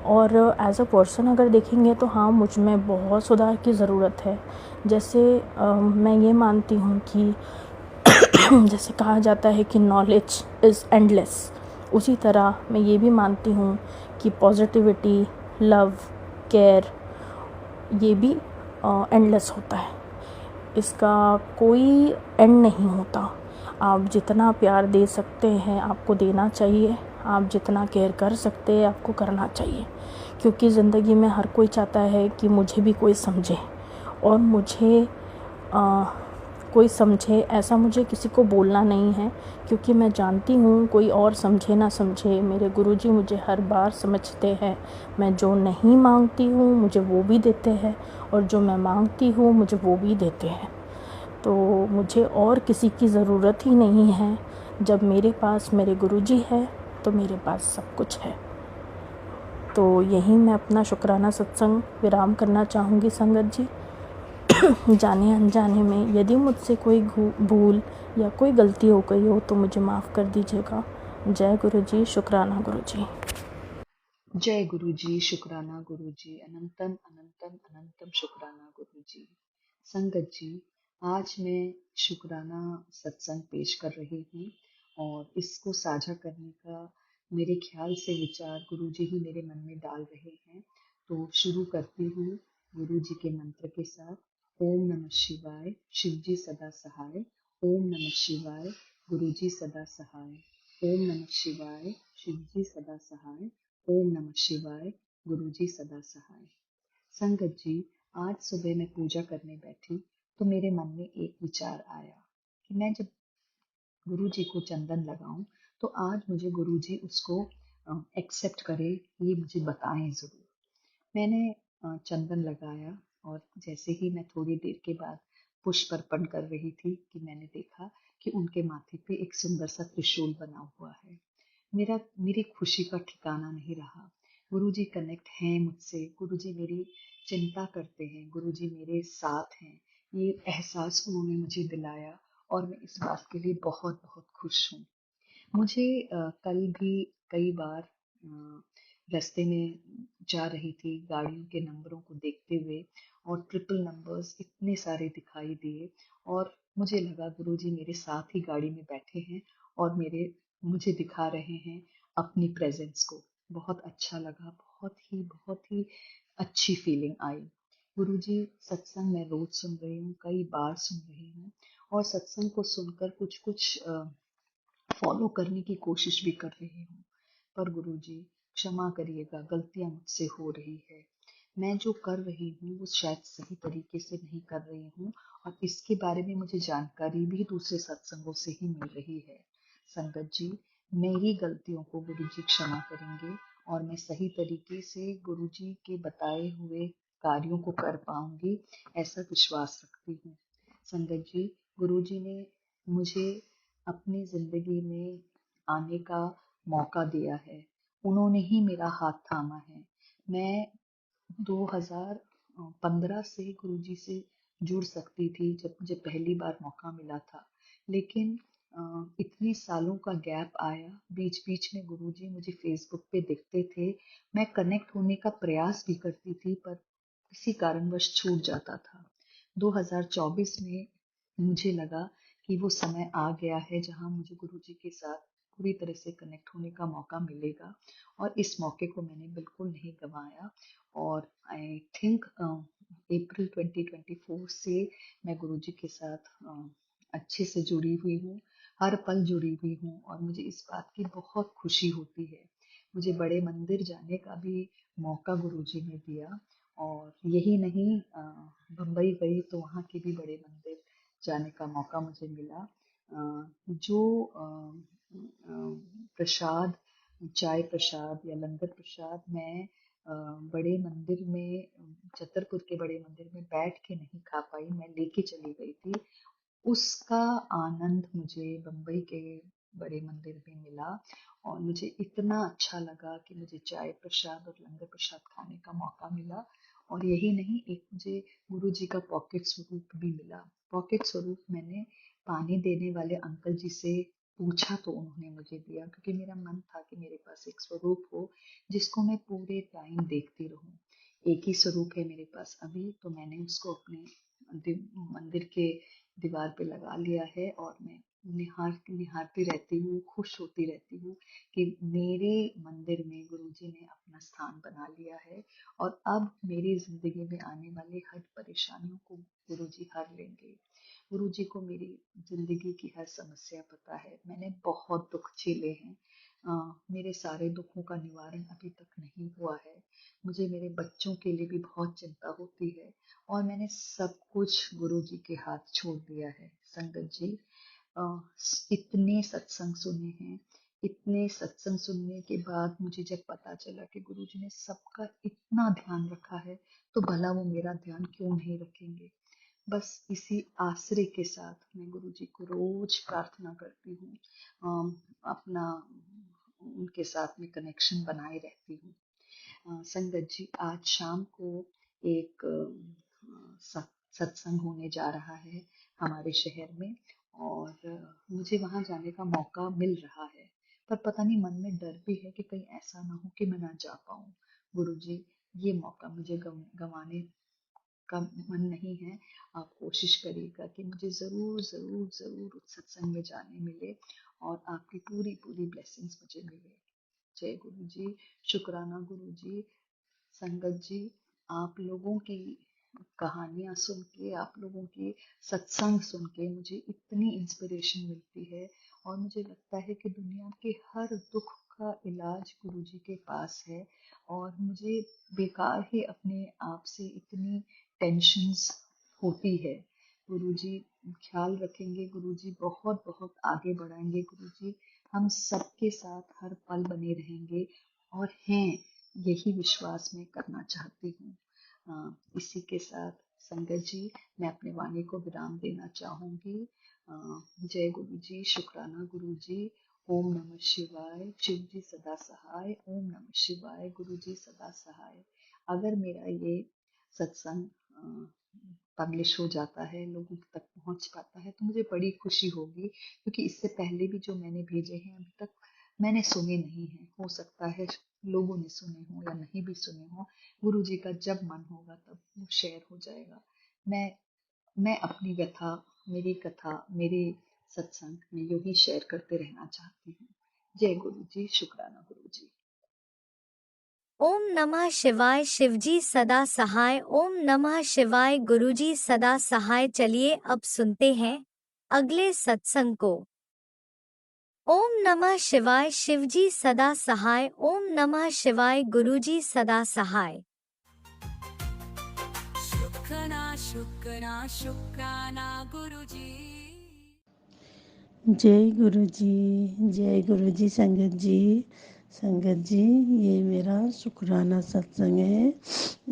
और एज़ अ पर्सन अगर देखेंगे तो हाँ, मुझ में बहुत सुधार की ज़रूरत है। जैसे मैं ये मानती हूँ कि जैसे कहा जाता है कि नॉलेज इज़ एंडलेस, उसी तरह मैं ये भी मानती हूँ कि पॉजिटिविटी, लव, केयर ये भी एंडलेस होता है। इसका कोई एंड नहीं होता। आप जितना प्यार दे सकते हैं आपको देना चाहिए, आप जितना केयर कर सकते हैं आपको करना चाहिए, क्योंकि ज़िंदगी में हर कोई चाहता है कि मुझे भी कोई समझे और मुझे कोई समझे, ऐसा मुझे किसी को बोलना नहीं है, क्योंकि मैं जानती हूँ कोई और समझे ना समझे, मेरे गुरुजी मुझे हर बार समझते हैं। मैं जो नहीं मांगती हूँ मुझे वो भी देते हैं, और जो मैं मांगती हूँ मुझे वो भी देते हैं। तो मुझे और किसी की ज़रूरत ही नहीं है। जब मेरे पास मेरे गुरुजी है तो मेरे पास सब कुछ है। तो यहीं मैं अपना शुक्राना सत्संग विराम करना चाहूँगी संगत जी। जाने अनजाने में यदि मुझसे कोई भूल या कोई गलती हो गई हो तो मुझे माफ़ कर दीजिएगा। जय गुरु जी, शुक्राना गुरु जी। जय गुरु जी, शुक्राना गुरु जी, अनंतम अनंतम अनंतम शुक्राना गुरु जी। संगत जी, आज मैं शुक्राना सत्संग पेश कर रही हूँ और इसको साझा करने का मेरे ख्याल से विचार गुरु जी ही मेरे मन में डाल रहे हैं। तो शुरू करती हूँ गुरु जी के मंत्र के साथ। ओम नमः शिवाय, शिव जी सदा सहाय। ओम नमः शिवाय, गुरु जी सदा सहाय। ओम नमः शिवाय, शिव जी सदा सहाय। ओम नमः शिवाय, गुरु जी सदा सहाय। संगत जी, आज सुबह मैं पूजा करने बैठी तो मेरे मन में एक विचार आया कि मैं जब गुरु जी को चंदन लगाऊं तो आज मुझे गुरु जी उसको एक्सेप्ट करे, ये मुझे बताएं ज़रूर। मैंने चंदन लगाया और जैसे ही मैं थोड़ी देर के बाद पुष्प अर्पण कर रही थी कि मैंने देखा कि उनके माथे पे एक सुंदर सा त्रिशूल बना हुआ है। मेरी खुशी का ठिकाना नहीं रहा। गुरुजी कनेक्ट हैं मुझसे, गुरुजी मेरी चिंता करते हैं, गुरुजी मेरे साथ हैं, ये एहसास उन्होंने मुझे दिलाया और मैं इस बात के लिए बहुत बहुत खुश हूँ। मुझे कल भी कई बार रास्ते में जा रही थी गाड़ियों के नंबरों को देखते हुए और ट्रिपल नंबर्स इतने सारे दिखाई दिए और मुझे लगा गुरुजी मेरे साथ ही गाड़ी में बैठे हैं और मुझे दिखा रहे हैं अपनी प्रेजेंस को। बहुत अच्छा लगा, बहुत ही अच्छी फीलिंग आई। गुरुजी सत्संग मैं रोज सुन रही हूँ, कई बार सुन रही हूँ और सत्संग को सुनकर कुछ कुछ फॉलो करने की कोशिश भी कर रही हूँ। पर गुरुजी क्षमा करिएगा, गलतियां मुझसे हो रही है। मैं जो कर रही हूँ वो शायद सही तरीके से नहीं कर रही हूँ और इसके बारे में मुझे जानकारी भी दूसरे सत्संगों से ही मिल रही है। संगत जी, मेरी गलतियों को गुरुजी क्षमा करेंगे और मैं सही तरीके से गुरुजी के बताए हुए कार्यों को कर पाऊंगी, ऐसा विश्वास रखती हूँ। संगत जी, गुरुजी ने मुझे अपनी जिंदगी में आने का मौका दिया है, उन्होंने ही मेरा हाथ थामा है। मैं 2015 से गुरुजी से जुड़ सकती थी जब मुझे पहली बार मौका मिला था, लेकिन इतने सालों का गैप आया। बीच बीच में गुरुजी मुझे फेसबुक पे दिखते थे, मैं कनेक्ट होने का प्रयास भी करती थी पर किसी कारणवश छूट जाता था। 2024 में मुझे लगा कि वो समय आ गया है जहाँ मुझे गुरुजी के साथ पूरी तरह से कनेक्ट होने का मौका मिलेगा और इस मौके को मैंने बिल्कुल नहीं गंवाया। और आई थिंक अप्रैल 2024 से मैं गुरुजी के साथ अच्छे से जुड़ी हुई हूँ, हर पल जुड़ी हुई हूँ और मुझे इस बात की बहुत खुशी होती है। मुझे बड़े मंदिर जाने का भी मौका गुरुजी ने दिया और यही नहीं, बम्बई गई तो वहाँ के भी बड़े मंदिर जाने का मौका मुझे मिला। जो प्रसाद, चाय प्रसाद या लंगर प्रसाद मैं बड़े मंदिर में, छतरपुर के बड़े मंदिर में बैठ के नहीं खा पाई, मैं लेके चली गई थी। उसका आनंद मुझे बम्बई के बड़े मंदिर में मिला और मुझे इतना अच्छा लगा कि मुझे चाय प्रसाद और लंगर प्रसाद खाने का मौका मिला। और यही नहीं, एक मुझे गुरु जी का पॉकेट स्वरूप भी मिला। पॉकेट स्वरूप मैंने पानी देने वाले अंकल जी से पूछा तो उन्होंने मुझे दिया, क्योंकि मेरा मन था कि मेरे पास एक स्वरूप हो जिसको मैं पूरे टाइम देखती रहूं। एक ही स्वरूप है मेरे पास अभी, तो मैंने उसको अपने मंदिर के दीवार पे लगा लिया है और मैं निहारती रहती हूँ, खुश होती रहती हूँ कि मेरे मंदिर में गुरुजी ने अपना स्थान बना लिया है और अब मेरी जिंदगी में आने वाली हर परेशानियों को गुरुजी हर लेंगे। गुरुजी को मेरी जिंदगी की हर समस्या पता है। मैंने बहुत दुख झेले हैं। मेरे सारे दुखों का निवारण अभी तक नहीं हुआ है। मुझे मेरे बच्चों के लिए भी बहुत चिंता होती है और मैंने सब कुछ गुरुजी के हाथ छोड़ दिया है। संगत जी, इतने सत्संग सुने हैं, इतने सत्संग सुनने के बाद मुझे जब पता चला कि गुरुजी ने सबका इतना ध्यान रखा है, तो भला वो मेरा ध्यान क्यों नहीं रखेंगे। बस इसी आश्रय के साथ मैं गुरुजी को रोज प्रार्थना करती हूँ। अपना उनके साथ में कनेक्शन बनाए रहती हूँ। संगत जी, आज शाम को एक सत्संग होने जा रहा है हमारे शहर में और मुझे वहां जाने का मौका मिल रहा है, पर पता नहीं मन में डर भी है कि कहीं ऐसा ना हो कि मैं ना जा पाऊं। गुरुजी, ये मौका मुझे गंवाने का मन नहीं है। आप कोशिश करिएगा कि मुझे ज़रूर ज़रूर ज़रूर उस सत्संग में जाने मिले और आपकी पूरी पूरी ब्लेसिंग्स मुझे मिले। जय गुरु जी। शुक्राना गुरु जी। संगत जी, आप लोगों की कहानियां सुन के, आप लोगों की सत्संग सुन के मुझे इतनी इंस्पिरेशन मिलती है और मुझे लगता है कि दुनिया के हर दुख का इलाज गुरुजी के पास है। और मुझे बेकार ही अपने आप से इतनी टेंशन्स होती है। गुरुजी ख्याल रखेंगे, गुरुजी बहुत बहुत आगे बढ़ाएंगे, गुरुजी हम सबके साथ हर पल बने रहेंगे और हैं, यही विश्वास मैं करना चाहती हूँ। इसी के साथ संगत जी, मैं अपने वाणी को विराम देना चाहूंगी। जय गुरु जी। शुक्राना गुरु जी। ओम नमः शिवाय। शिव जी सदा सहाय। ओम नमः शिवाय। गुरु जी सदा सहाय। अगर मेरा ये सत्संग पब्लिश हो जाता है, लोगों तक पहुंच पाता है, तो मुझे बड़ी खुशी होगी, क्योंकि इससे पहले भी जो मैंने भेजे हैं अभी तक मैंने सुने नहीं हैं। हो सकता है लोगों ने सुने हों या नहीं भी सुने हों। गुरु जी का जब मन होगा तब वो शेयर हो जाएगा। मैं मैं अपनी व्यथा, मेरी कथा, मेरे सत्संग में यूं ही शेयर करते रहना चाहती हूँ। जय गुरु जी। शुक्राना गुरु जी। ओम नमः शिवाय। शिवजी सदा सहाय। ओम नमः शिवाय। गुरुजी सदा सहाय। चलिए अब सुनते हैं अगले सत्संग को। ओम नमः शिवाय। शिवजी सदा सहाय। ओम नमः शिवाय। गुरुजी सदा सहाय। शुक्राना शुक्राना गुरुजी। जय गुरु जी। संगत जी, ये मेरा शुक्राना सत्संग है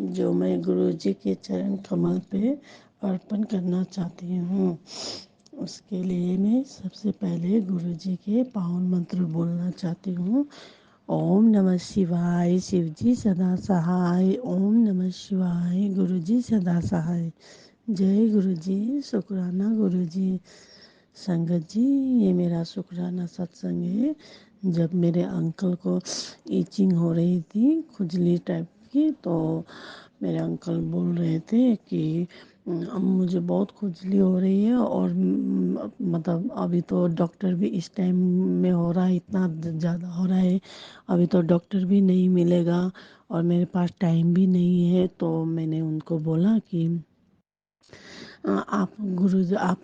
जो मैं गुरु जी के चरण कमल पे अर्पण करना चाहती हूँ। उसके लिए मैं सबसे पहले गुरु जी के पावन मंत्र बोलना चाहती हूँ। ओम नमः शिवाय। शिव जी सदा सहाय। ओम नमः शिवाय। गुरु जी सदा सहाय। जय गुरु जी। शुक्राना गुरु जी। संगत जी, ये मेरा शुक्राना सत्संग है जब मेरे अंकल को ईचिंग हो रही थी, खुजली टाइप की, तो मेरे अंकल बोल रहे थे कि अब मुझे बहुत खुजली हो रही है और मतलब अभी तो डॉक्टर भी इस टाइम में हो रहा है, इतना ज़्यादा हो रहा है, अभी तो डॉक्टर भी नहीं मिलेगा और मेरे पास टाइम भी नहीं है। तो मैंने उनको बोला कि आप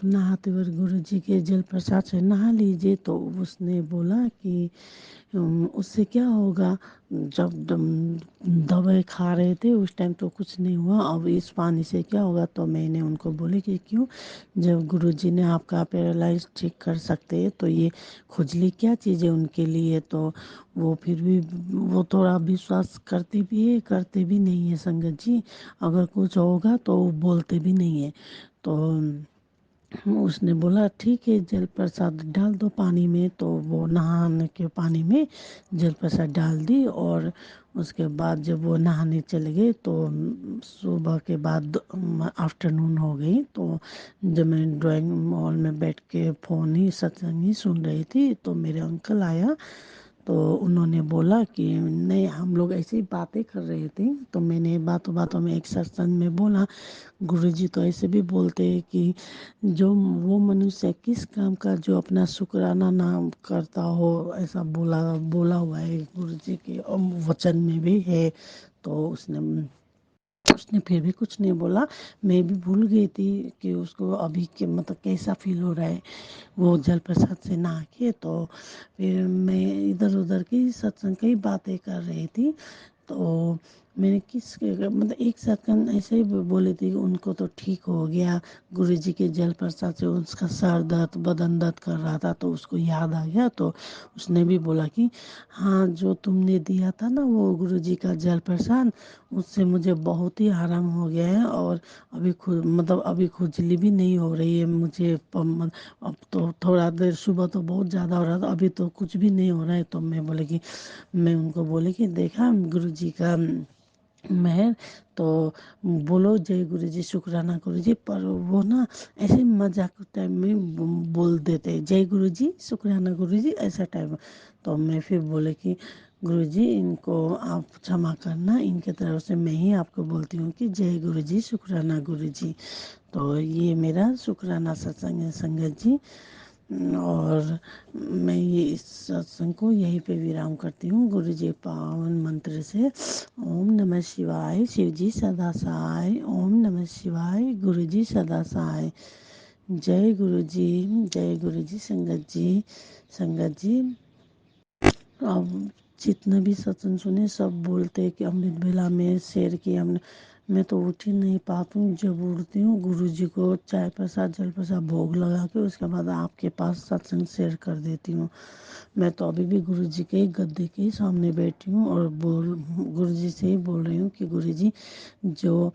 नहाते वक्त गुरु जी के जल प्रसाद से नहा लीजिए। तो उसने बोला कि उससे क्या होगा, जब दवाई खा रहे थे उस टाइम तो कुछ नहीं हुआ, अब इस पानी से क्या होगा। तो मैंने उनको बोले कि क्यों, जब गुरु जी ने आपका पैरालाइज ठीक कर सकते हैं तो ये खुजली क्या चीज़ है उनके लिए। तो वो फिर भी वो थोड़ा विश्वास करते भी है, करते भी नहीं है। संगत जी, अगर कुछ होगा तो वो बोलते भी नहीं है। तो उसने बोला ठीक है, जल प्रसाद डाल दो पानी में। तो वो नहाने के पानी में जल प्रसाद डाल दी। और उसके बाद जब वो नहाने चले गए तो सुबह के बाद आफ्टरनून हो गई। तो जब मैं ड्राइंग हॉल में बैठ के फ़ोन ही सत्संग ही सुन रही थी तो मेरे अंकल आया। तो उन्होंने बोला कि नहीं, हम लोग ऐसे ही बातें कर रहे थे। तो मैंने बातों बातों में एक सत्संग में बोला, गुरुजी तो ऐसे भी बोलते हैं कि जो वो मनुष्य किस काम का जो अपना शुक्राना ना करता हो, ऐसा बोला बोला हुआ है गुरुजी के वचन में भी है। तो उसने फिर भी कुछ नहीं बोला। मैं भी भूल गई थी कि उसको अभी के मतलब कैसा फील हो रहा है वो जल प्रसाद से नहा के। तो फिर मैं इधर उधर की सत्संग की बातें कर रही थी। तो मैंने किस मतलब एक सेकंड ऐसे ही बोली थी कि उनको तो ठीक हो गया गुरुजी के जल प्रसाद से। उसका सर दर्द बदन दर्द कर रहा था तो उसको याद आ गया। तो उसने भी बोला कि हाँ, जो तुमने दिया था ना वो गुरुजी का जल प्रसाद, उससे मुझे बहुत ही आराम हो गया है। और अभी खुद मतलब अभी खुजली भी नहीं हो रही है मुझे। अब तो थोड़ा देर सुबह तो बहुत ज़्यादा हो रहा था, अभी तो कुछ भी नहीं हो रहा है। तो मैं बोले कि मैं उनको बोले कि देखा गुरुजी का मेहर। तो बोलो जय गुरु जी, शुक्राना गुरु जी। पर वो ना ऐसे मजाक के टाइम में बोल देते जय गुरु जी शुक्राना गुरु जी ऐसा टाइम। तो मैं फिर बोले कि गुरु जी इनको आप क्षमा करना, इनके तरफ से मैं ही आपको बोलती हूँ कि जय गुरु जी शुक्राना गुरु जी। तो ये मेरा शुक्राना सत्संग है संगत जी। और मैं ये इस सत्संग को यहीं पे विराम करती हूँ गुरु जी पावन मंत्र से। ओम नमः शिवाय, शिव जी सदा सहाय। ओम नमः शिवाय, गुरु जी सदा सहाय। जय गुरु जी, जय गुरु जी। संगत जी, संगत जी, अब जितने भी सत्संग सुने सब बोलते हैं कि अमृत वेला में शेयर किया हमने। मैं तो उठ ही नहीं पाती हूँ। जब उठती हूँ गुरु जी को चाय प्रसाद जल प्रसाद भोग लगा के उसके बाद आपके पास सत्संग शेयर कर देती हूँ। मैं तो अभी भी गुरु जी के गद्दे के सामने बैठी हूँ और गुरु जी से ही बोल रही हूँ कि गुरु जी जो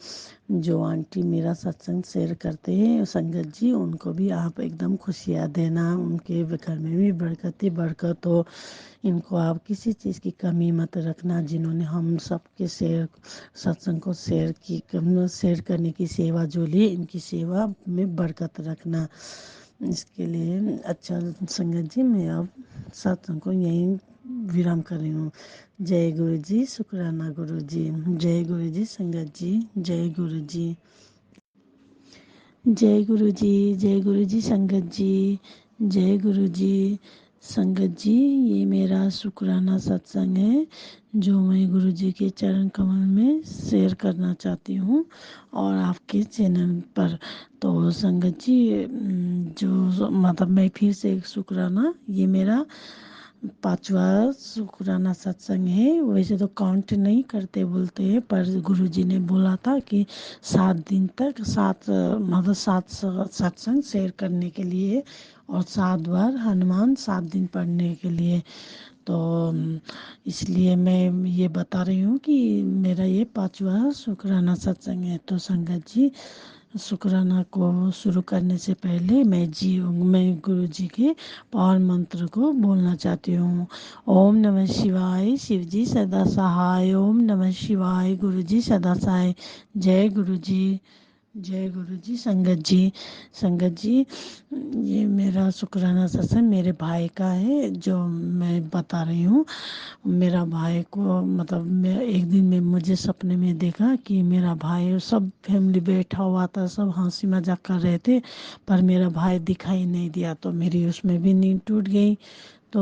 जो आंटी मेरा सत्संग शेयर करते हैं संगत जी, उनको भी आप एकदम खुशियाँ देना, उनके घर में भी बरकत ही बरकत हो। इनको आप किसी चीज़ की कमी मत रखना। जिन्होंने हम सबके शेयर सत्संग को शेयर करने की सेवा जो ली, इनकी सेवा में बरकत रखना। इसके लिए अच्छा संगत जी, मैं अब सत्संग को यहीं विराम कर रही हूँ। जय गुरु जी, शुक्राना गुरु जी। जय गुरु जी संगत जी, जय गुरु जी। जय गुरु जी, जय गुरु जी संगत जी, जय गुरु जी। संगत जी, ये मेरा शुक्राना सत्संग है जो मैं गुरु जी के चरण कमल में शेयर करना चाहती हूँ और आपके चैनल पर। तो संगत जी, जो मतलब मैं फिर से एक शुक्राना, ये मेरा पांचवा शुक्राना सत्संग है। वैसे तो काउंट नहीं करते बोलते हैं, पर गुरुजी ने बोला था कि 7 दिन तक सात सत्संग शेयर करने के लिए और 7 बार हनुमान 7 दिन पढ़ने के लिए। तो इसलिए मैं ये बता रही हूँ कि मेरा ये पांचवा शुक्राना सत्संग है। तो संगत जी, शुक्राना को शुरू करने से पहले मैं गुरु जी के पावन मंत्र को बोलना चाहती हूँ। ओम नमः शिवाय, शिव जी सदा सहाय। ओम नमः शिवाय, गुरु जी सदा सहाय। जय गुरु जी, जय गुरु जी। संगत जी, संगत जी, ये मेरा शुक्राना सत्संग मेरे भाई का है जो मैं बता रही हूँ। मेरा भाई को मतलब मैं एक दिन में मुझे सपने में देखा कि मेरा भाई, सब फैमिली बैठा हुआ था, सब हंसी मजाक कर रहे थे, पर मेरा भाई दिखाई नहीं दिया। तो मेरी उसमें भी नींद टूट गई। तो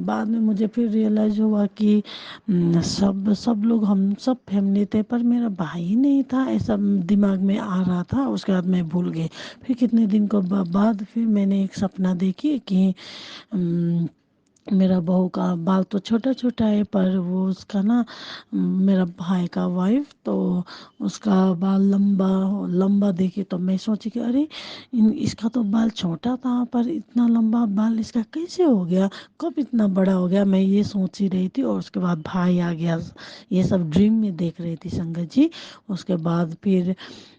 बाद में मुझे फिर रियलाइज़ हुआ कि सब सब लोग हम सब फैमिली थे पर मेरा भाई ही नहीं था, ऐसा दिमाग में आ रहा था। उसके बाद मैं भूल गई। फिर कितने दिन को बाद फिर मैंने एक सपना देखी कि मेरा बहू का बाल तो छोटा छोटा है, पर वो उसका ना मेरा भाई का वाइफ तो उसका बाल लंबा लंबा देखी तो मैं सोची कि अरे इसका तो बाल छोटा था, पर इतना लंबा बाल इसका कैसे हो गया, कब इतना बड़ा हो गया, मैं ये सोच ही रही थी। और उसके बाद भाई आ गया, ये सब ड्रीम में देख रही थी संगत जी। उसके बाद फिर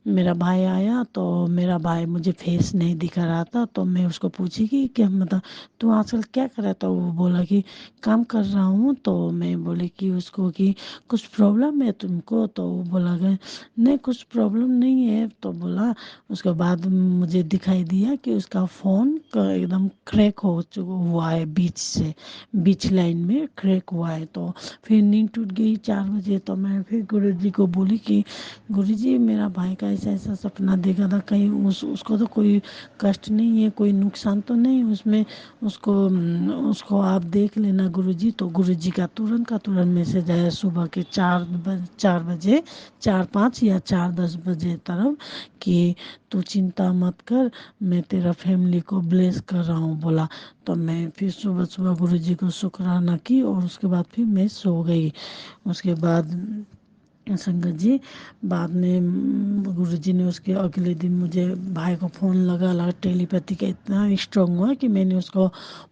मेरा भाई आया तो मेरा भाई मुझे फेस नहीं दिखा रहा था, तो मैं उसको पूछी कि क्या मतलब तू आजकल क्या कर रहा था। वो बोला कि काम कर रहा हूँ। तो मैं बोली कि उसको कि कुछ प्रॉब्लम है तुमको। तो वो बोला कि नहीं कुछ प्रॉब्लम नहीं है। तो बोला, उसके बाद मुझे दिखाई दिया कि उसका फ़ोन का एकदम क्रैक हो चुका हुआ है, बीच से बीच लाइन में क्रैक हुआ है। तो फिर नींद टूट गई 4 बजे। तो मैं फिर गुरुजी को बोली कि गुरुजी मेरा भाई का ऐसा ऐसा सपना देखा था, कहीं उसको तो कोई कष्ट नहीं है, कोई नुकसान तो नहीं उसमें, उसको उसको आप देख लेना गुरुजी। तो गुरुजी का तुरंत मैसेज आया सुबह के 4 बजे, 4:05 या 4:10 बजे तरफ कि तू चिंता मत कर, मैं तेरा फैमिली को ब्लेस कर रहा हूँ बोला। तो मैं फिर सुबह सुबह गुरुजी को शुक्राना की और उसके बाद फिर मैं सो गई। उसके बाद संगत जी बाद में गुरुजी ने उसके अगले दिन मुझे भाई को फ़ोन लगा टेलीपैथी का इतना स्ट्रांग हुआ कि मैंने उसको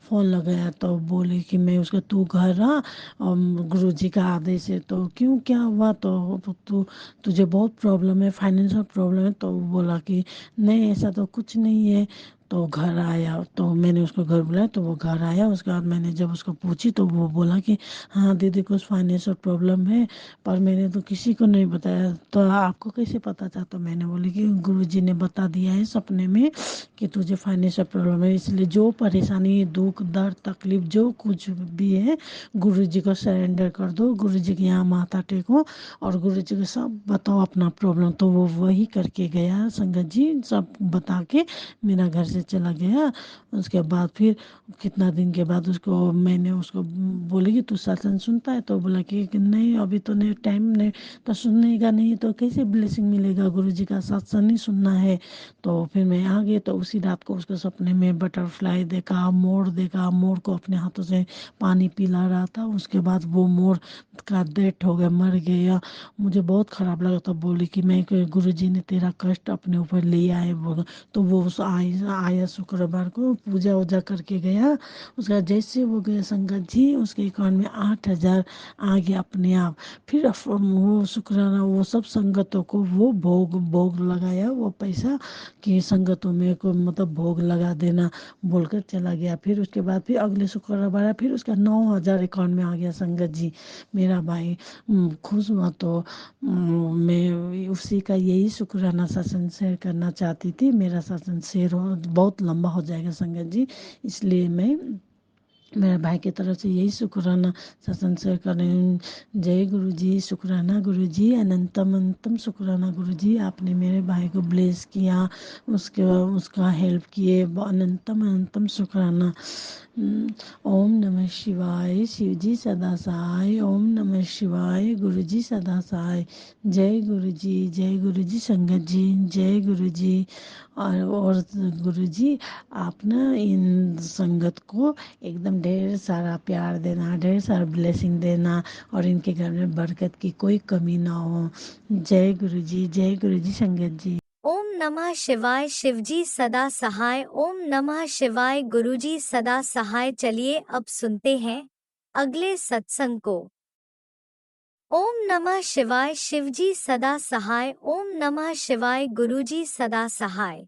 फ़ोन लगाया तो बोले कि मैं उसका तू घर रहा और गुरुजी का आदेश है। तो क्यों क्या हुआ। तो तू तुझे बहुत प्रॉब्लम है, फाइनेंशियल प्रॉब्लम है। तो वो बोला कि नहीं ऐसा तो कुछ नहीं है। तो घर आया तो मैंने उसको घर बुलाया तो वो घर आया। उसके बाद मैंने जब उसको पूछी तो वो बोला कि हाँ दीदी कुछ फाइनेंशियल प्रॉब्लम है, पर मैंने तो किसी को नहीं बताया। तो आपको कैसे पता था। तो मैंने बोली कि गुरुजी ने बता दिया है सपने में कि तुझे फाइनेंशियल प्रॉब्लम है, इसलिए जो परेशानी दुख दर्द तकलीफ जो कुछ भी है गुरुजी को सरेंडर कर दो, गुरुजी के यहाँ माथा टेको और गुरुजी को सब बताओ अपना प्रॉब्लम। तो वो वही करके गया संगत जी, सब बता के मेरा घर से चला गया। उसके बाद फिर कितना दिन के बाद उसको मैंने उसको बोली कि तू सत्संग सुनता है। तो बोला कि नहीं अभी तो नहीं टाइम नहीं, तो सुनने का नहीं तो कैसे ब्लेसिंग मिलेगा, गुरुजी का सत्संग नहीं सुनना है। तो फिर मैं आ गई तो उसी रात को उसको सपने में बटरफ्लाई देखा, मोर देखा, मोर को अपने हाथों से पानी पिला रहा था। उसके बाद वो मोर का डेथ हो गया, मर गया। मुझे बहुत ख़राब लगा। तो बोली कि मैं गुरुजी ने तेरा कष्ट अपने ऊपर लिया है बोलो। तो वो उस आया शुक्रवार को पूजा वूजा करके गया। उसका जैसे वो गया संगत जी उसके अकाउंट में 8,000 आ गया अपने आप। फिर वो शुक्राना वो सब संगतों को वो भोग भोग लगाया वो पैसा कि संगतों में को मतलब भोग लगा देना बोलकर चला गया। फिर उसके बाद फिर अगले शुक्रवार आया, फिर उसका 9,000 अकाउंट में आ गया संगत जी। मेरा भाई खुश हुआ। तो मैं उसी का यही शुक्राना सत्संग शेयर करना चाहती थी। मेरा सत्संग शेयर हो बहुत लंबा हो जाएगा संगत जी, इसलिए मैं मेरे भाई की तरफ से यही शुक्राना सत्संग शेयर कर रही हूँ। जय गुरु जी, शुक्राना गुरु जी, अनंतम अनंतम शुक्राना गुरु जी, आपने मेरे भाई को ब्लेस किया, उसके उसका हेल्प किए, अनंतम अनंतम शुक्राना। ओम नमः शिवाय, शिव जी सदा सहाय। ओम नमः शिवाय, गुरु जी सदा सहाय। जय गुरु जी, जय गुरु जी संगत जी, जय गुरु जी। और गुरु जी आप ना इन संगत को एकदम ढेर सारा प्यार देना, ढेर सारा ब्लेसिंग देना और इनके घर में बरकत की कोई कमी ना हो। जय गुरु जी, जय गुरु जी संगत जी। ओम नमः शिवाय, शिवजी सदा सहाय। ओम नमः शिवाय, गुरुजी सदा सहाय। चलिए अब सुनते हैं अगले सत्संग को। ओम नमः शिवाय, शिवजी सदा सहाय। ओम नमः शिवाय, गुरुजी सदा सहाय।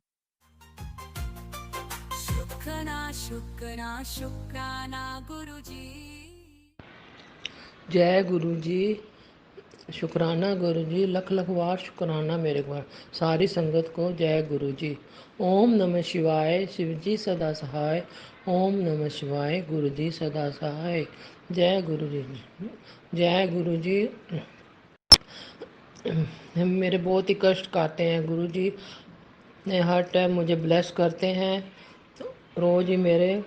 शुक्राना शुक्राना शुक्राना गुरुजी। जय गुरु जी, शुक्राना गुरु जी, लख लख बार शुक्राना मेरे बार सारी संगत को। जय गुरु जी। ओम नमः शिवाय, शिव जी सदा सहाय। ओम नमः शिवाय, गुरु जी सदा सहाय। जय गुरु जी, जय गुरु जी। मेरे बहुत ही कष्ट काटे हैं गुरु जी ने, हर टाइम मुझे ब्लेस करते हैं, रोज़ ही मेरे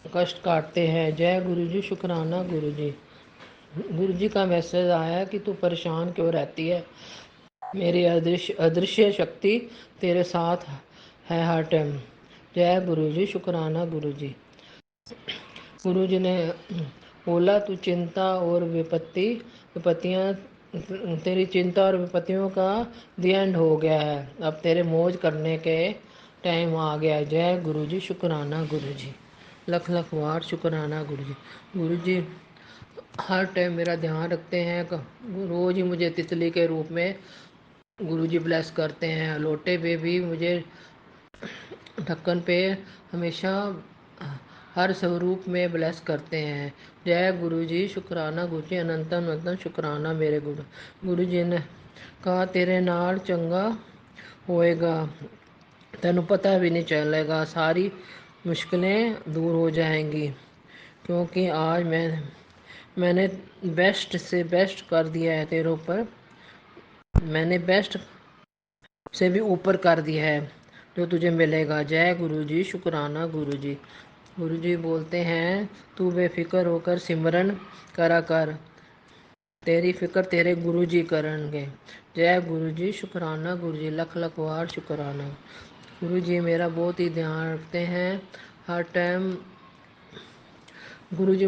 कष्ट काटते हैं। जय गुरु जी, शुक्राना गुरु जी। गुरु जी का मैसेज आया कि तू परेशान क्यों रहती है, मेरी अदृश्य अदृश्य शक्ति तेरे साथ है हर टाइम। जय गुरु जी, शुक्राना गुरु जी। गुरु जी ने बोला, तू चिंता और विपत्तियाँ तेरी चिंता और विपत्तियों का द एंड हो गया है, अब तेरे मौज करने के टाइम आ गया है। जय गुरु जी, शुक्राना गुरु जी, लख लख वार शुक्राना गुरु जी। गुरु जी हर टाइम मेरा ध्यान रखते हैं, रोज़ ही मुझे तितली के रूप में गुरु जी ब्लेस करते हैं। लोटे पे भी मुझे, ढक्कन पे हमेशा हर स्वरूप में ब्लेस करते हैं। जय गुरु जी, शुक्राना गुरु जी, अनंतम अनंतम शुक्राना मेरे गुरु। गुरु जी ने कहा, तेरे नाल चंगा होएगा, तेनू पता भी नहीं चलेगा, सारी मुश्किलें दूर हो जाएंगी, क्योंकि आज मैंने बेस्ट से बेस्ट कर दिया है तेरे ऊपर, मैंने बेस्ट से भी ऊपर कर दिया है जो तुझे मिलेगा। जय गुरु जी, शुक्राना गुरु जी। गुरु जी बोलते हैं, तू बेफिक्र होकर सिमरन करा कर, तेरी फिक्र तेरे गुरु जी करेंगे। जय गुरु जी, शुक्राना गुरु जी, लख लख वार शुक्राना। गुरु जी मेरा बहुत ही ध्यान रखते हैं हर टाइम। गुरु जी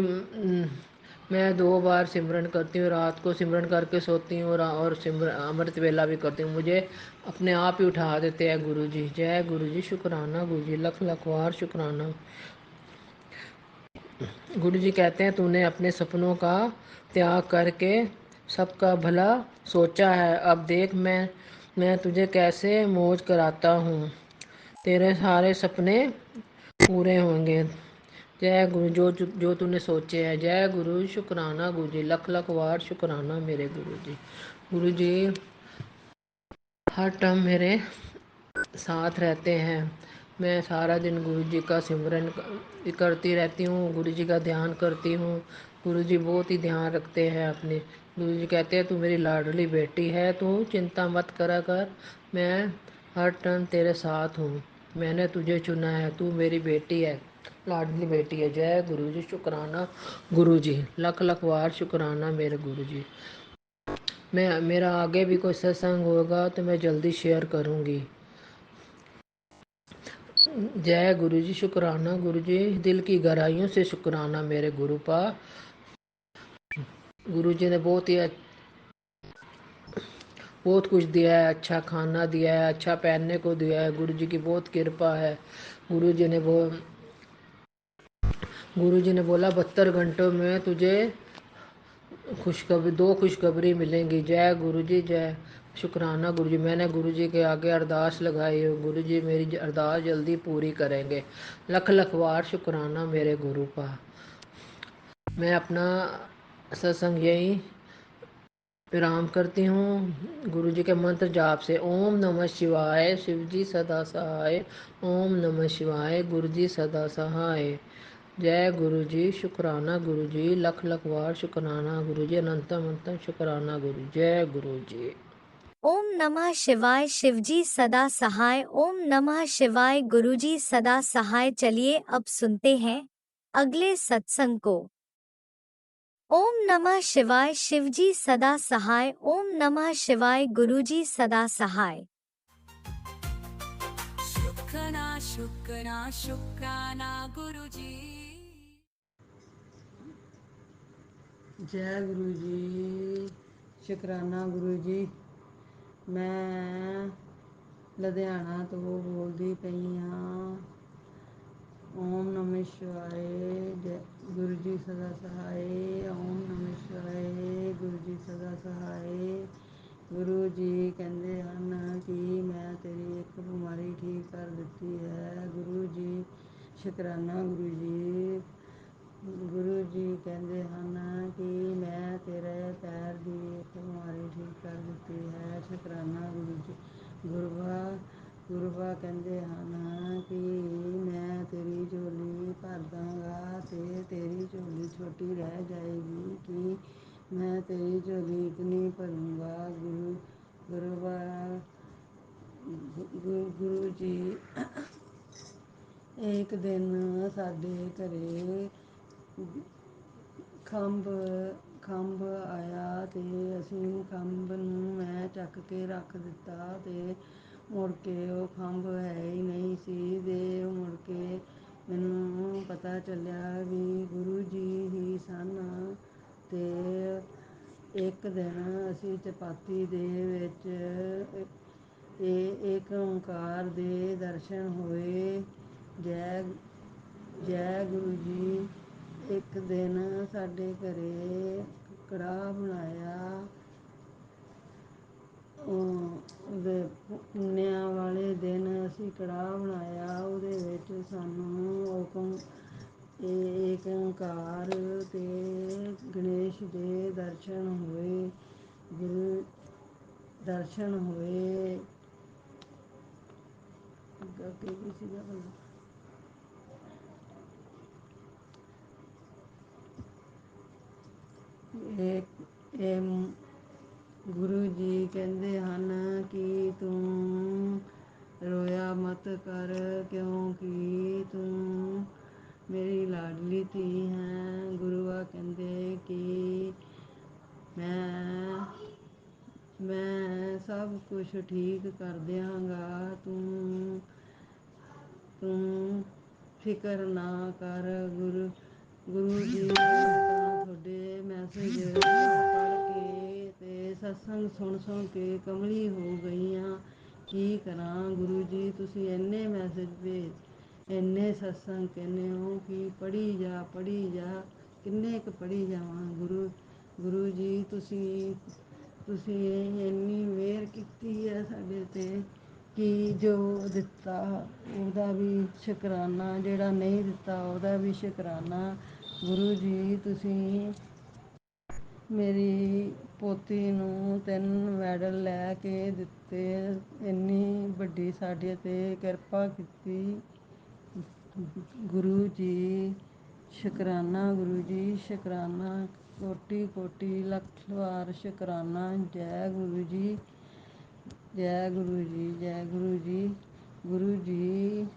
मैं 2 बार सिमरन करती हूँ, रात को सिमरन करके सोती हूँ और सिमरन अमृत वेला भी करती हूँ, मुझे अपने आप ही उठा देते हैं गुरु जी। जय गुरु जी, शुक्राना गुरु जी, लख लख वार शुक्राना। गुरु जी कहते हैं, तूने अपने सपनों का त्याग करके सबका भला सोचा है, अब देख मैं तुझे कैसे मौज कराता हूँ, तेरे सारे सपने पूरे होंगे। जय गुरु, जो तूने सोचे है। जय गुरु, शुक्राना गुरु जी, लख लख वार शुक्राना मेरे गुरु जी। गुरु जी हर टाइम मेरे साथ रहते हैं, मैं सारा दिन गुरु जी का सिमरन करती रहती हूँ, गुरु जी का ध्यान करती हूँ। गुरु जी बहुत ही ध्यान रखते हैं अपने। गुरु जी कहते हैं, तू मेरी लाडली बेटी है, तू चिंता मत करा कर, मैं हर टाइम तेरे साथ हूँ, मैंने तुझे चुना है, तू मेरी बेटी है, लाडली बेटी है। जय गुरु जी, शुक्राना गुरु जी, लख लख वार शुक्राना मेरे गुरु जी। मेरा आगे भी कोई सत्संग होगा तो मैं जल्दी शेयर करूँगी। जय गुरु जी, शुक्राना गुरु जी, दिल की गहराइयों से शुक्राना मेरे गुरु पा। गुरु जी ने बहुत कुछ दिया है, अच्छा खाना दिया है, अच्छा पहनने को दिया है, गुरु जी की बहुत कृपा है। गुरु जी ने वो गुरु जी ने बोला, 72 घंटों में तुझे दो खुशखबरी मिलेंगी। जय गुरु जी, जय शुक्राना गुरु जी। मैंने गुरु जी के आगे अरदास लगाई है, गुरु जी मेरी अरदास जल्दी पूरी करेंगे। लख लख वार शुक्राना मेरे गुरु का। मैं अपना सत्संग यही विराम करती हूँ गुरु जी के मंत्र जाप से। ओम नमः शिवाय, शिव जी सदा सहाय। ओम नमः शिवाय, गुरु जी सदा सहाय। जय गुरु जी, शुक्राना गुरु जी, लख लख वार शुक्राना गुरु जी, अनंतम अनंतम शुक्राना गुरु। जय गुरु जी। ओम नमः शिवाय, शिवजी सदा सहाय। ओम नमः शिवाय, गुरुजी सदा सहाय। चलिए अब सुनते हैं अगले सत्संग को। ओम नमः शिवाय, शिवजी सदा सहाय। ओम नमः शिवाय, गुरुजी सदा सहाय। शुक्राना शुक्राना शुक्राना गुरु जी। जय गुरु जी, शुकराना गुरु जी। मैं ਲੁਧਿਆਣਾ ਤੋਂ ਬੋਲਦੀ ਪਈ ਹਾਂ। ਓਮ ਨਮः शिवाय, गुरु जी सदा सहाय। ਓਮ ਨਮः शिवाय, गुरु जी सदा सहाय। ਗੁਰੂ ਜੀ ਕਹਿੰਦੇ ਹਨ ਕਿ ਮੈਂ ਤੇਰੀ ਇੱਕ ਬਿਮਾਰੀ ਠੀਕ ਕਰ ਦਿੱਤੀ ਹੈ। ਗੁਰੂ ਜੀ ਸ਼ੁਕਰਾਨਾ ਗੁਰੂ ਜੀ। ਗੁਰੂ ਜੀ ਕਹਿੰਦੇ ਹਨ ਕਿ ਮੈਂ ਤੇਰੇ ਪੈਰ ਦੀ ਇੱਕ ਬਿਮਾਰੀ ਠੀਕ ਕਰ ਦਿੱਤੀ ਹੈ। ਸ਼ੁਕਰਾਨਾ ਗੁਰੂ ਜੀ। ਗੁਰੂਆ ਕਹਿੰਦੇ ਹਨ ਕਿ ਮੈਂ ਤੇਰੀ ਝੋਲੀ ਭਰ ਦਾਂਗਾ ਤੇ ਤੇਰੀ ਝੋਲੀ ਛੋਟੀ ਰਹਿ ਜਾਏਗੀ ਕਿ ਮੈਂ ਤੇਰੀ ਝੋਲੀ ਇਤਨੀ ਭਰੂੰਗਾ। ਗੁਰੂਆ ਗੁਰੂ ਜੀ ਇੱਕ ਦਿਨ ਸਾਡੇ ਘਰੇ ਖੰਭ ਆਇਆ ਤੇ ਅਸੀਂ ਖੰਭ ਨੂੰ ਮੈਂ ਚੱਕ ਕੇ ਰੱਖ ਦਿੱਤਾ ਤੇ ਮੁੜ ਕੇ ਉਹ ਖੰਭ ਹੈ ਹੀ ਨਹੀਂ ਸੀ। ਤੇ ਮੁੜ ਕੇ ਮੈਨੂੰ ਪਤਾ ਪਤਾ ਚੱਲਿਆ ਵੀ ਗੁਰੂ ਜੀ ਹੀ ਸਨ। ਤੇ ਇੱਕ ਦਿਨ ਅਸੀਂ ਚਪਾਤੀ ਦੇ ਵਿੱਚ ਇਹ ਏਕ ਓਂਕਾਰ ਦੇ ਦਰਸ਼ਨ ਹੋਏ। ਜੈ ਜੈ ਗੁਰੂ ਜੀ। ਇੱਕ ਦਿਨ ਸਾਡੇ ਘਰੇ ਕੜਾਹ ਬਣਾਇਆ। ਉਹਦੇ ਪੁੰਨਿਆਂ ਵਾਲੇ ਦਿਨ ਅਸੀਂ ਕੜਾਹ ਬਣਾਇਆ। ਉਹਦੇ ਵਿੱਚ ਸਾਨੂੰ ਏਕ ਓਂਕਾਰ ਤੇ ਗਣੇਸ਼ ਦੇ ਦਰਸ਼ਨ ਹੋਏ। ਗੁਰੂ ਦਰਸ਼ਨ ਹੋਏ। ਅੱਗੇ ਕੀ ਸੀਗਾ ਭਲਾ? ਇਹ ਗੁਰੂ ਜੀ ਕਹਿੰਦੇ ਹਨ ਕਿ ਤੂੰ ਰੋਇਆ ਮਤ ਕਰ, ਕਿਉਂਕਿ ਤੂੰ ਮੇਰੀ ਲਾਡਲੀ ਧੀ ਹੈ। ਗੁਰੂਆ ਕਹਿੰਦੇ ਕਿ ਮੈਂ ਸਭ ਕੁਝ ਠੀਕ ਕਰ ਦਿਆਂਗਾ, ਤੂੰ ਫਿਕਰ ਨਾ ਕਰ। ਗੁਰੂ ਜੀ ਤਾਂ ਤੁਹਾਡੇ ਮੈਸੇਜ ਪੜ੍ਹ ਕੇ ਤੇ ਸਤਸੰਗ ਸੁਣ ਕੇ ਕਮਲੀ ਹੋ ਗਈ ਹਾਂ। ਕੀ ਕਰਾਂ ਗੁਰੂ ਜੀ, ਤੁਸੀਂ ਇੰਨੇ ਮੈਸੇਜ ਭੇਜ, ਇੰਨੇ ਸਤਸੰਗ ਕਹਿੰਦੇ ਹੋ ਕਿ ਪੜ੍ਹੀ ਜਾ। ਕਿੰਨੇ ਕੁ ਪੜ੍ਹੀ ਜਾਵਾਂ ਗੁਰੂ ਜੀ। ਤੁਸੀਂ ਇੰਨੀ ਮਿਹਰ ਕੀਤੀ ਹੈ ਸਾਡੇ 'ਤੇ ਕਿ ਜੋ ਦਿੱਤਾ ਉਹਦਾ ਵੀ ਸ਼ੁਕਰਾਨਾ, ਜਿਹੜਾ ਨਹੀਂ ਦਿੱਤਾ ਉਹਦਾ ਵੀ ਸ਼ੁਕਰਾਨਾ। ਗੁਰੂ ਜੀ ਤੁਸੀਂ ਮੇਰੀ ਪੋਤੀ ਨੂੰ 3 ਮੈਡਲ ਲੈ ਕੇ ਦਿੱਤੇ। ਇੰਨੀ ਵੱਡੀ ਸਾਡੇ 'ਤੇ ਕਿਰਪਾ ਕੀਤੀ। ਗੁਰੂ ਜੀ ਸ਼ੁਕਰਾਨਾ, ਗੁਰੂ ਜੀ ਸ਼ੁਕਰਾਨਾ, ਕੋਟੀ ਕੋਟੀ ਲੱਖ ਵਾਰ ਸ਼ੁਕਰਾਨਾ। ਜੈ ਗੁਰੂ ਜੀ, ਜੈ ਗੁਰੂ ਜੀ, ਜੈ ਗੁਰੂ ਜੀ। ਗੁਰੂ ਜੀ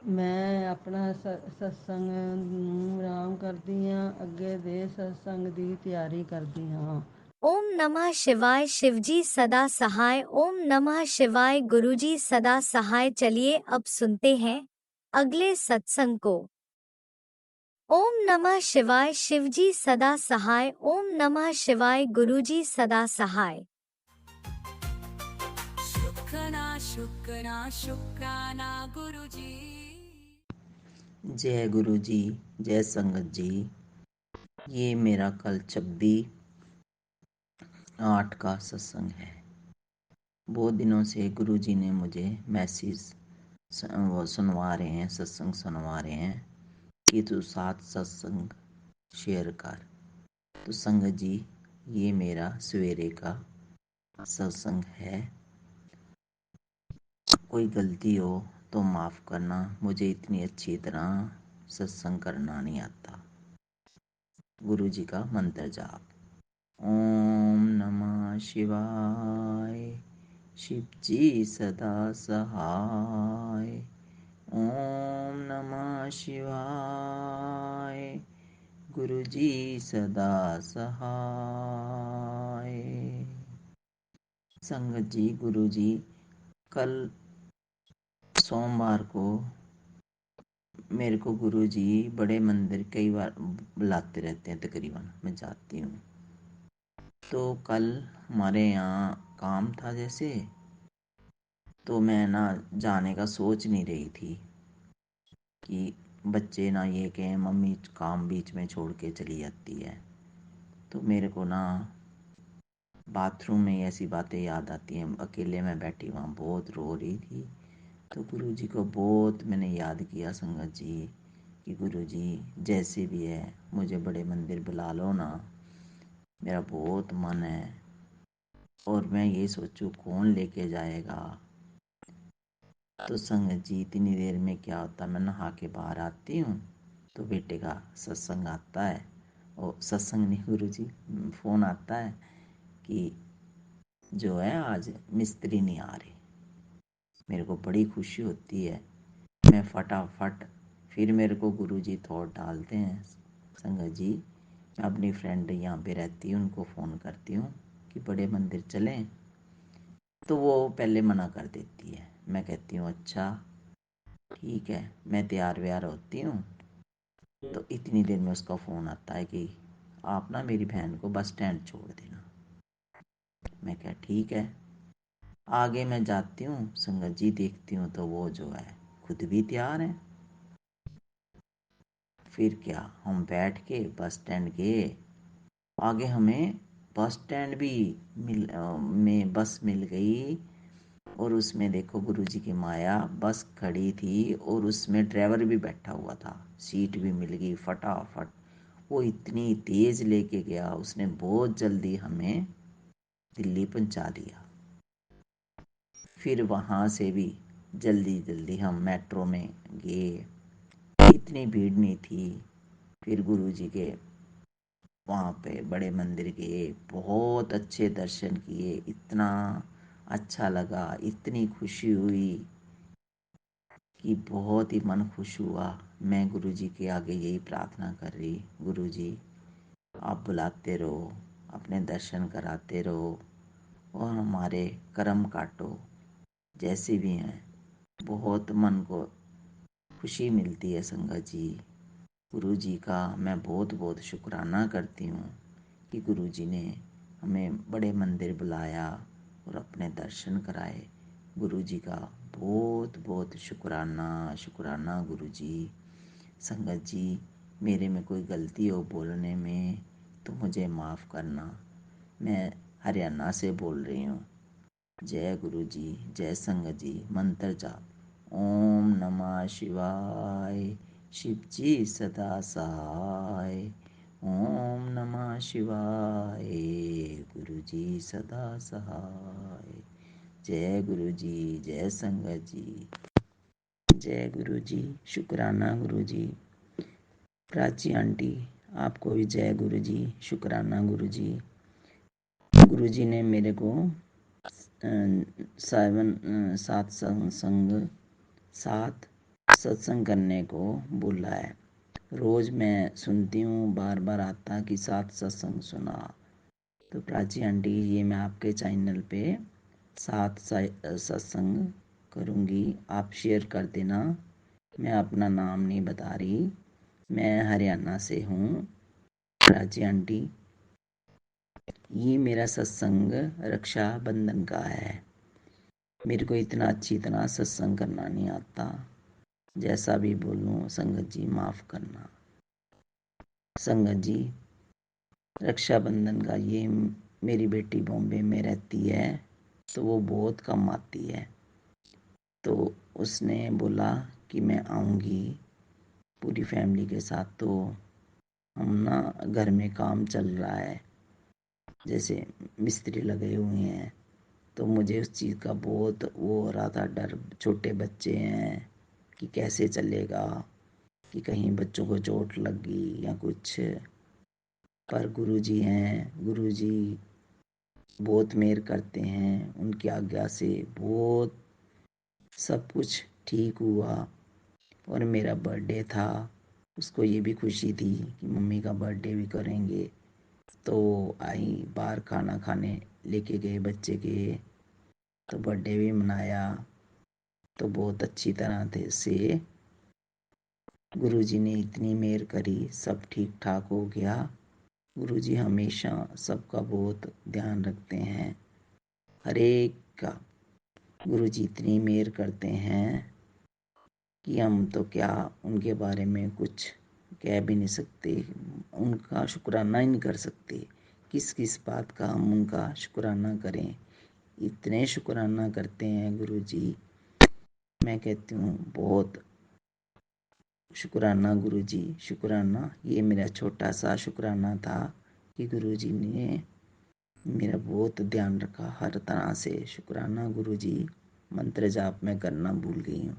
ਮੈਂ ਆਪਣਾ ਸਤਸੰਗ ਨੂੰ ਆਰਾਮ ਕਰਦੀ ਹਾਂ। ਅੱਗੇ ਦੇ ਸਤਸੰਗ ਦੀ ਤਿਆਰੀ ਕਰਦੀ ਹਾਂ। ओम नमः शिवाय। शिवजी सदा सहाय। ओम नमः शिवाय। गुरुजी सदा सहाय। चलिए अब सुनते हैं अगले सत्संग को। ओम नमः शिवाय। शिवजी सदा सहाय। ओम नमः शिवाय। गुरुजी सदा सहाय। शुक्राना गुरुजी। जय गुरु जी, जय संगत जी। ये मेरा कल 26/8 का सत्संग है। बहुत दिनों से गुरु जी ने मुझे मैसेज वो सुनवा रहे हैं, सत्संग सुनवा रहे हैं कि तू 7 सत्संग शेयर कर। तो संगत जी, ये मेरा सवेरे का सत्संग है। कोई गलती हो तो माफ़ करना, मुझे इतनी अच्छी तरह सत्संग करना नहीं आता। गुरु जी का मंत्र जाप। ओम नमः शिवाय। शिव जी सदा सहाय। ओम नमः शिवाय। गुरु जी सदा सहाय। संगत जी, गुरु जी कल सोमवार को मेरे को गुरु जी बड़े मंदिर कई बार बुलाते रहते हैं, तकरीबन मैं जाती हूँ। तो कल हमारे यहाँ काम था जैसे, तो मैं ना जाने का सोच नहीं रही थी कि बच्चे ना ये कहें मम्मी काम बीच में छोड़ के चली जाती है। तो मेरे को ना बाथरूम में ऐसी बातें याद आती हैं। अकेले में बैठी वहाँ बहुत रो रही थी। तो गुरु जी को बहुत मैंने याद किया संगत जी कि गुरु जी जैसे भी है मुझे बड़े मंदिर बुला लो ना, मेरा बहुत मन है। और मैं ये सोचूं कौन लेके जाएगा। तो संगत जी इतनी देर में क्या होता, मैं नहा के बाहर आती हूँ तो बेटे का सत्संग आता है, और सत्संग नहीं गुरु जी फ़ोन आता है कि जो है आज मिस्त्री नहीं आ रहे। मेरे को बड़ी खुशी होती है। मैं फटाफट फिर मेरे को गुरुजी थॉट डालते हैं, संगत जी मैं अपनी फ्रेंड यहाँ पे रहती हूँ उनको फ़ोन करती हूँ कि बड़े मंदिर चलें। तो वो पहले मना कर देती है। मैं कहती हूँ अच्छा ठीक है, मैं तैयार व्यार होती हूँ। तो इतनी देर में उसका फ़ोन आता है कि आप ना मेरी बहन को बस स्टैंड छोड़ देना। मैं क्या ठीक है। आगे मैं जाती हूँ, संगत जी देखती हूँ तो वो जो है खुद भी तैयार है। फिर क्या, हम बैठ के बस स्टैंड गए। आगे हमें बस स्टैंड भी में बस मिल गई। और उसमें देखो गुरुजी की माया, बस खड़ी थी और उसमें ड्राइवर भी बैठा हुआ था, सीट भी मिल गई फटाफट। वो इतनी तेज़ लेके गया, उसने बहुत जल्दी हमें दिल्ली पहुंचा दिया। फिर वहाँ से भी जल्दी जल्दी हम मेट्रो में गए, इतनी भीड़ नहीं थी। फिर गुरुजी के वहाँ पे बड़े मंदिर गए, बहुत अच्छे दर्शन किए, इतना अच्छा लगा, इतनी खुशी हुई कि बहुत ही मन खुश हुआ। मैं गुरुजी के आगे यही प्रार्थना कर रही, गुरुजी आप बुलाते रहो, अपने दर्शन कराते रहो और हमारे कर्म काटो जैसे भी हैं। बहुत मन को खुशी मिलती है संगत जी। गुरुजी का मैं बहुत बहुत शुक्राना करती हूँ कि गुरुजी ने हमें बड़े मंदिर बुलाया और अपने दर्शन कराए। गुरुजी का बहुत बहुत शुक्राना शुक्राना गुरुजी। संगत जी मेरे में कोई गलती हो बोलने में तो मुझे माफ़ करना। मैं हरियाणा से बोल रही हूँ। जय गुरु जी, जय संगत जी। मंत्र जाप ओम नमः शिवाय, शिव जी सदा सहाय। ओम नमः शिवाय, गुरु जी सदा सहाय। जय गुरु जी, जय संगत जी। जय गुरु जी, शुक्राना गुरु जी। प्राची आंटी आपको भी जय गुरु जी, शुक्राना गुरु जी। गुरु जी ने मेरे को सात सत्संग करने को बोला है। रोज़ मैं सुनती हूँ, बार बार आता कि 7 सत्संग सुना। तो प्राची आंटी ये मैं आपके चैनल पे 7 सत्संग करूँगी, आप शेयर कर देना। मैं अपना नाम नहीं बता रही, मैं हरियाणा से हूँ। प्राची आंटी ये मेरा सत्संग रक्षाबंधन का है। मेरे को इतना अच्छी तरह सत्संग करना नहीं आता, जैसा भी बोलूँ संगत जी माफ़ करना। संगत जी रक्षाबंधन का ये मेरी बेटी बॉम्बे में रहती है तो वो बहुत कम आती है। तो उसने बोला कि मैं आऊँगी पूरी फैमिली के साथ। तो हम ना घर में काम चल रहा है, जैसे मिस्त्री लगे हुए हैं, तो मुझे उस चीज़ का बहुत वो हो रहा था डर। छोटे बच्चे हैं कि कैसे चलेगा, कि कहीं बच्चों को चोट लग गई या कुछ। पर गुरुजी हैं, गुरुजी बहुत मेहर करते हैं, उनकी आज्ञा से बहुत सब कुछ ठीक हुआ। और मेरा बर्थडे था, उसको ये भी खुशी थी कि मम्मी का बर्थडे भी करेंगे। तो आई बाहर खाना खाने लेके गए बच्चे के, तो बर्थडे भी मनाया। तो बहुत अच्छी तरह से गुरुजी ने इतनी मेहर करी, सब ठीक ठाक हो गया। गुरुजी हमेशा सबका बहुत ध्यान रखते हैं, हर एक का। गुरुजी इतनी मेहर करते हैं कि हम तो क्या उनके बारे में कुछ कह भी नहीं सकते, उनका शुक्राना ही नहीं कर सकते। किस किस बात का हम उनका शुक्राना करें, इतने शुक्राना करते हैं गुरुजी। मैं कहती हूँ बहुत शुक्राना गुरुजी, शुक्राना। ये मेरा छोटा सा शुक्राना था कि गुरुजी ने मेरा बहुत ध्यान रखा हर तरह से। शुक्राना गुरुजी। मंत्र जाप मैं करना भूल गई हूँ।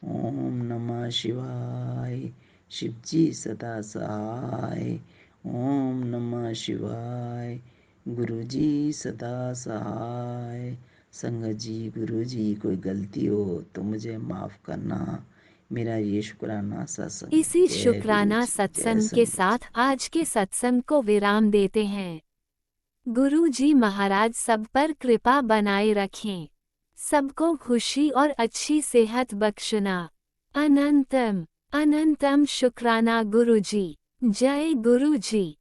ओम नमः शिवाय, शिव जी सदा सहाय। ओम नमः शिवाय, गुरु जी सदा सहाय। संगत जी गुरु जी कोई गलती हो तो मुझे माफ़ करना। मेरा ये शुक्राना सत्संग। इसी जय गुरु शुक्राना जी, जय सत्संग के संगत जी। साथ आज के सत्संग को विराम देते हैं। गुरु जी महाराज सब पर कृपा बनाए रखें, सबको खुशी और अच्छी सेहत बख्शना। अनंतम अनंतम शुक्राना गुरुजी। जय गुरुजी।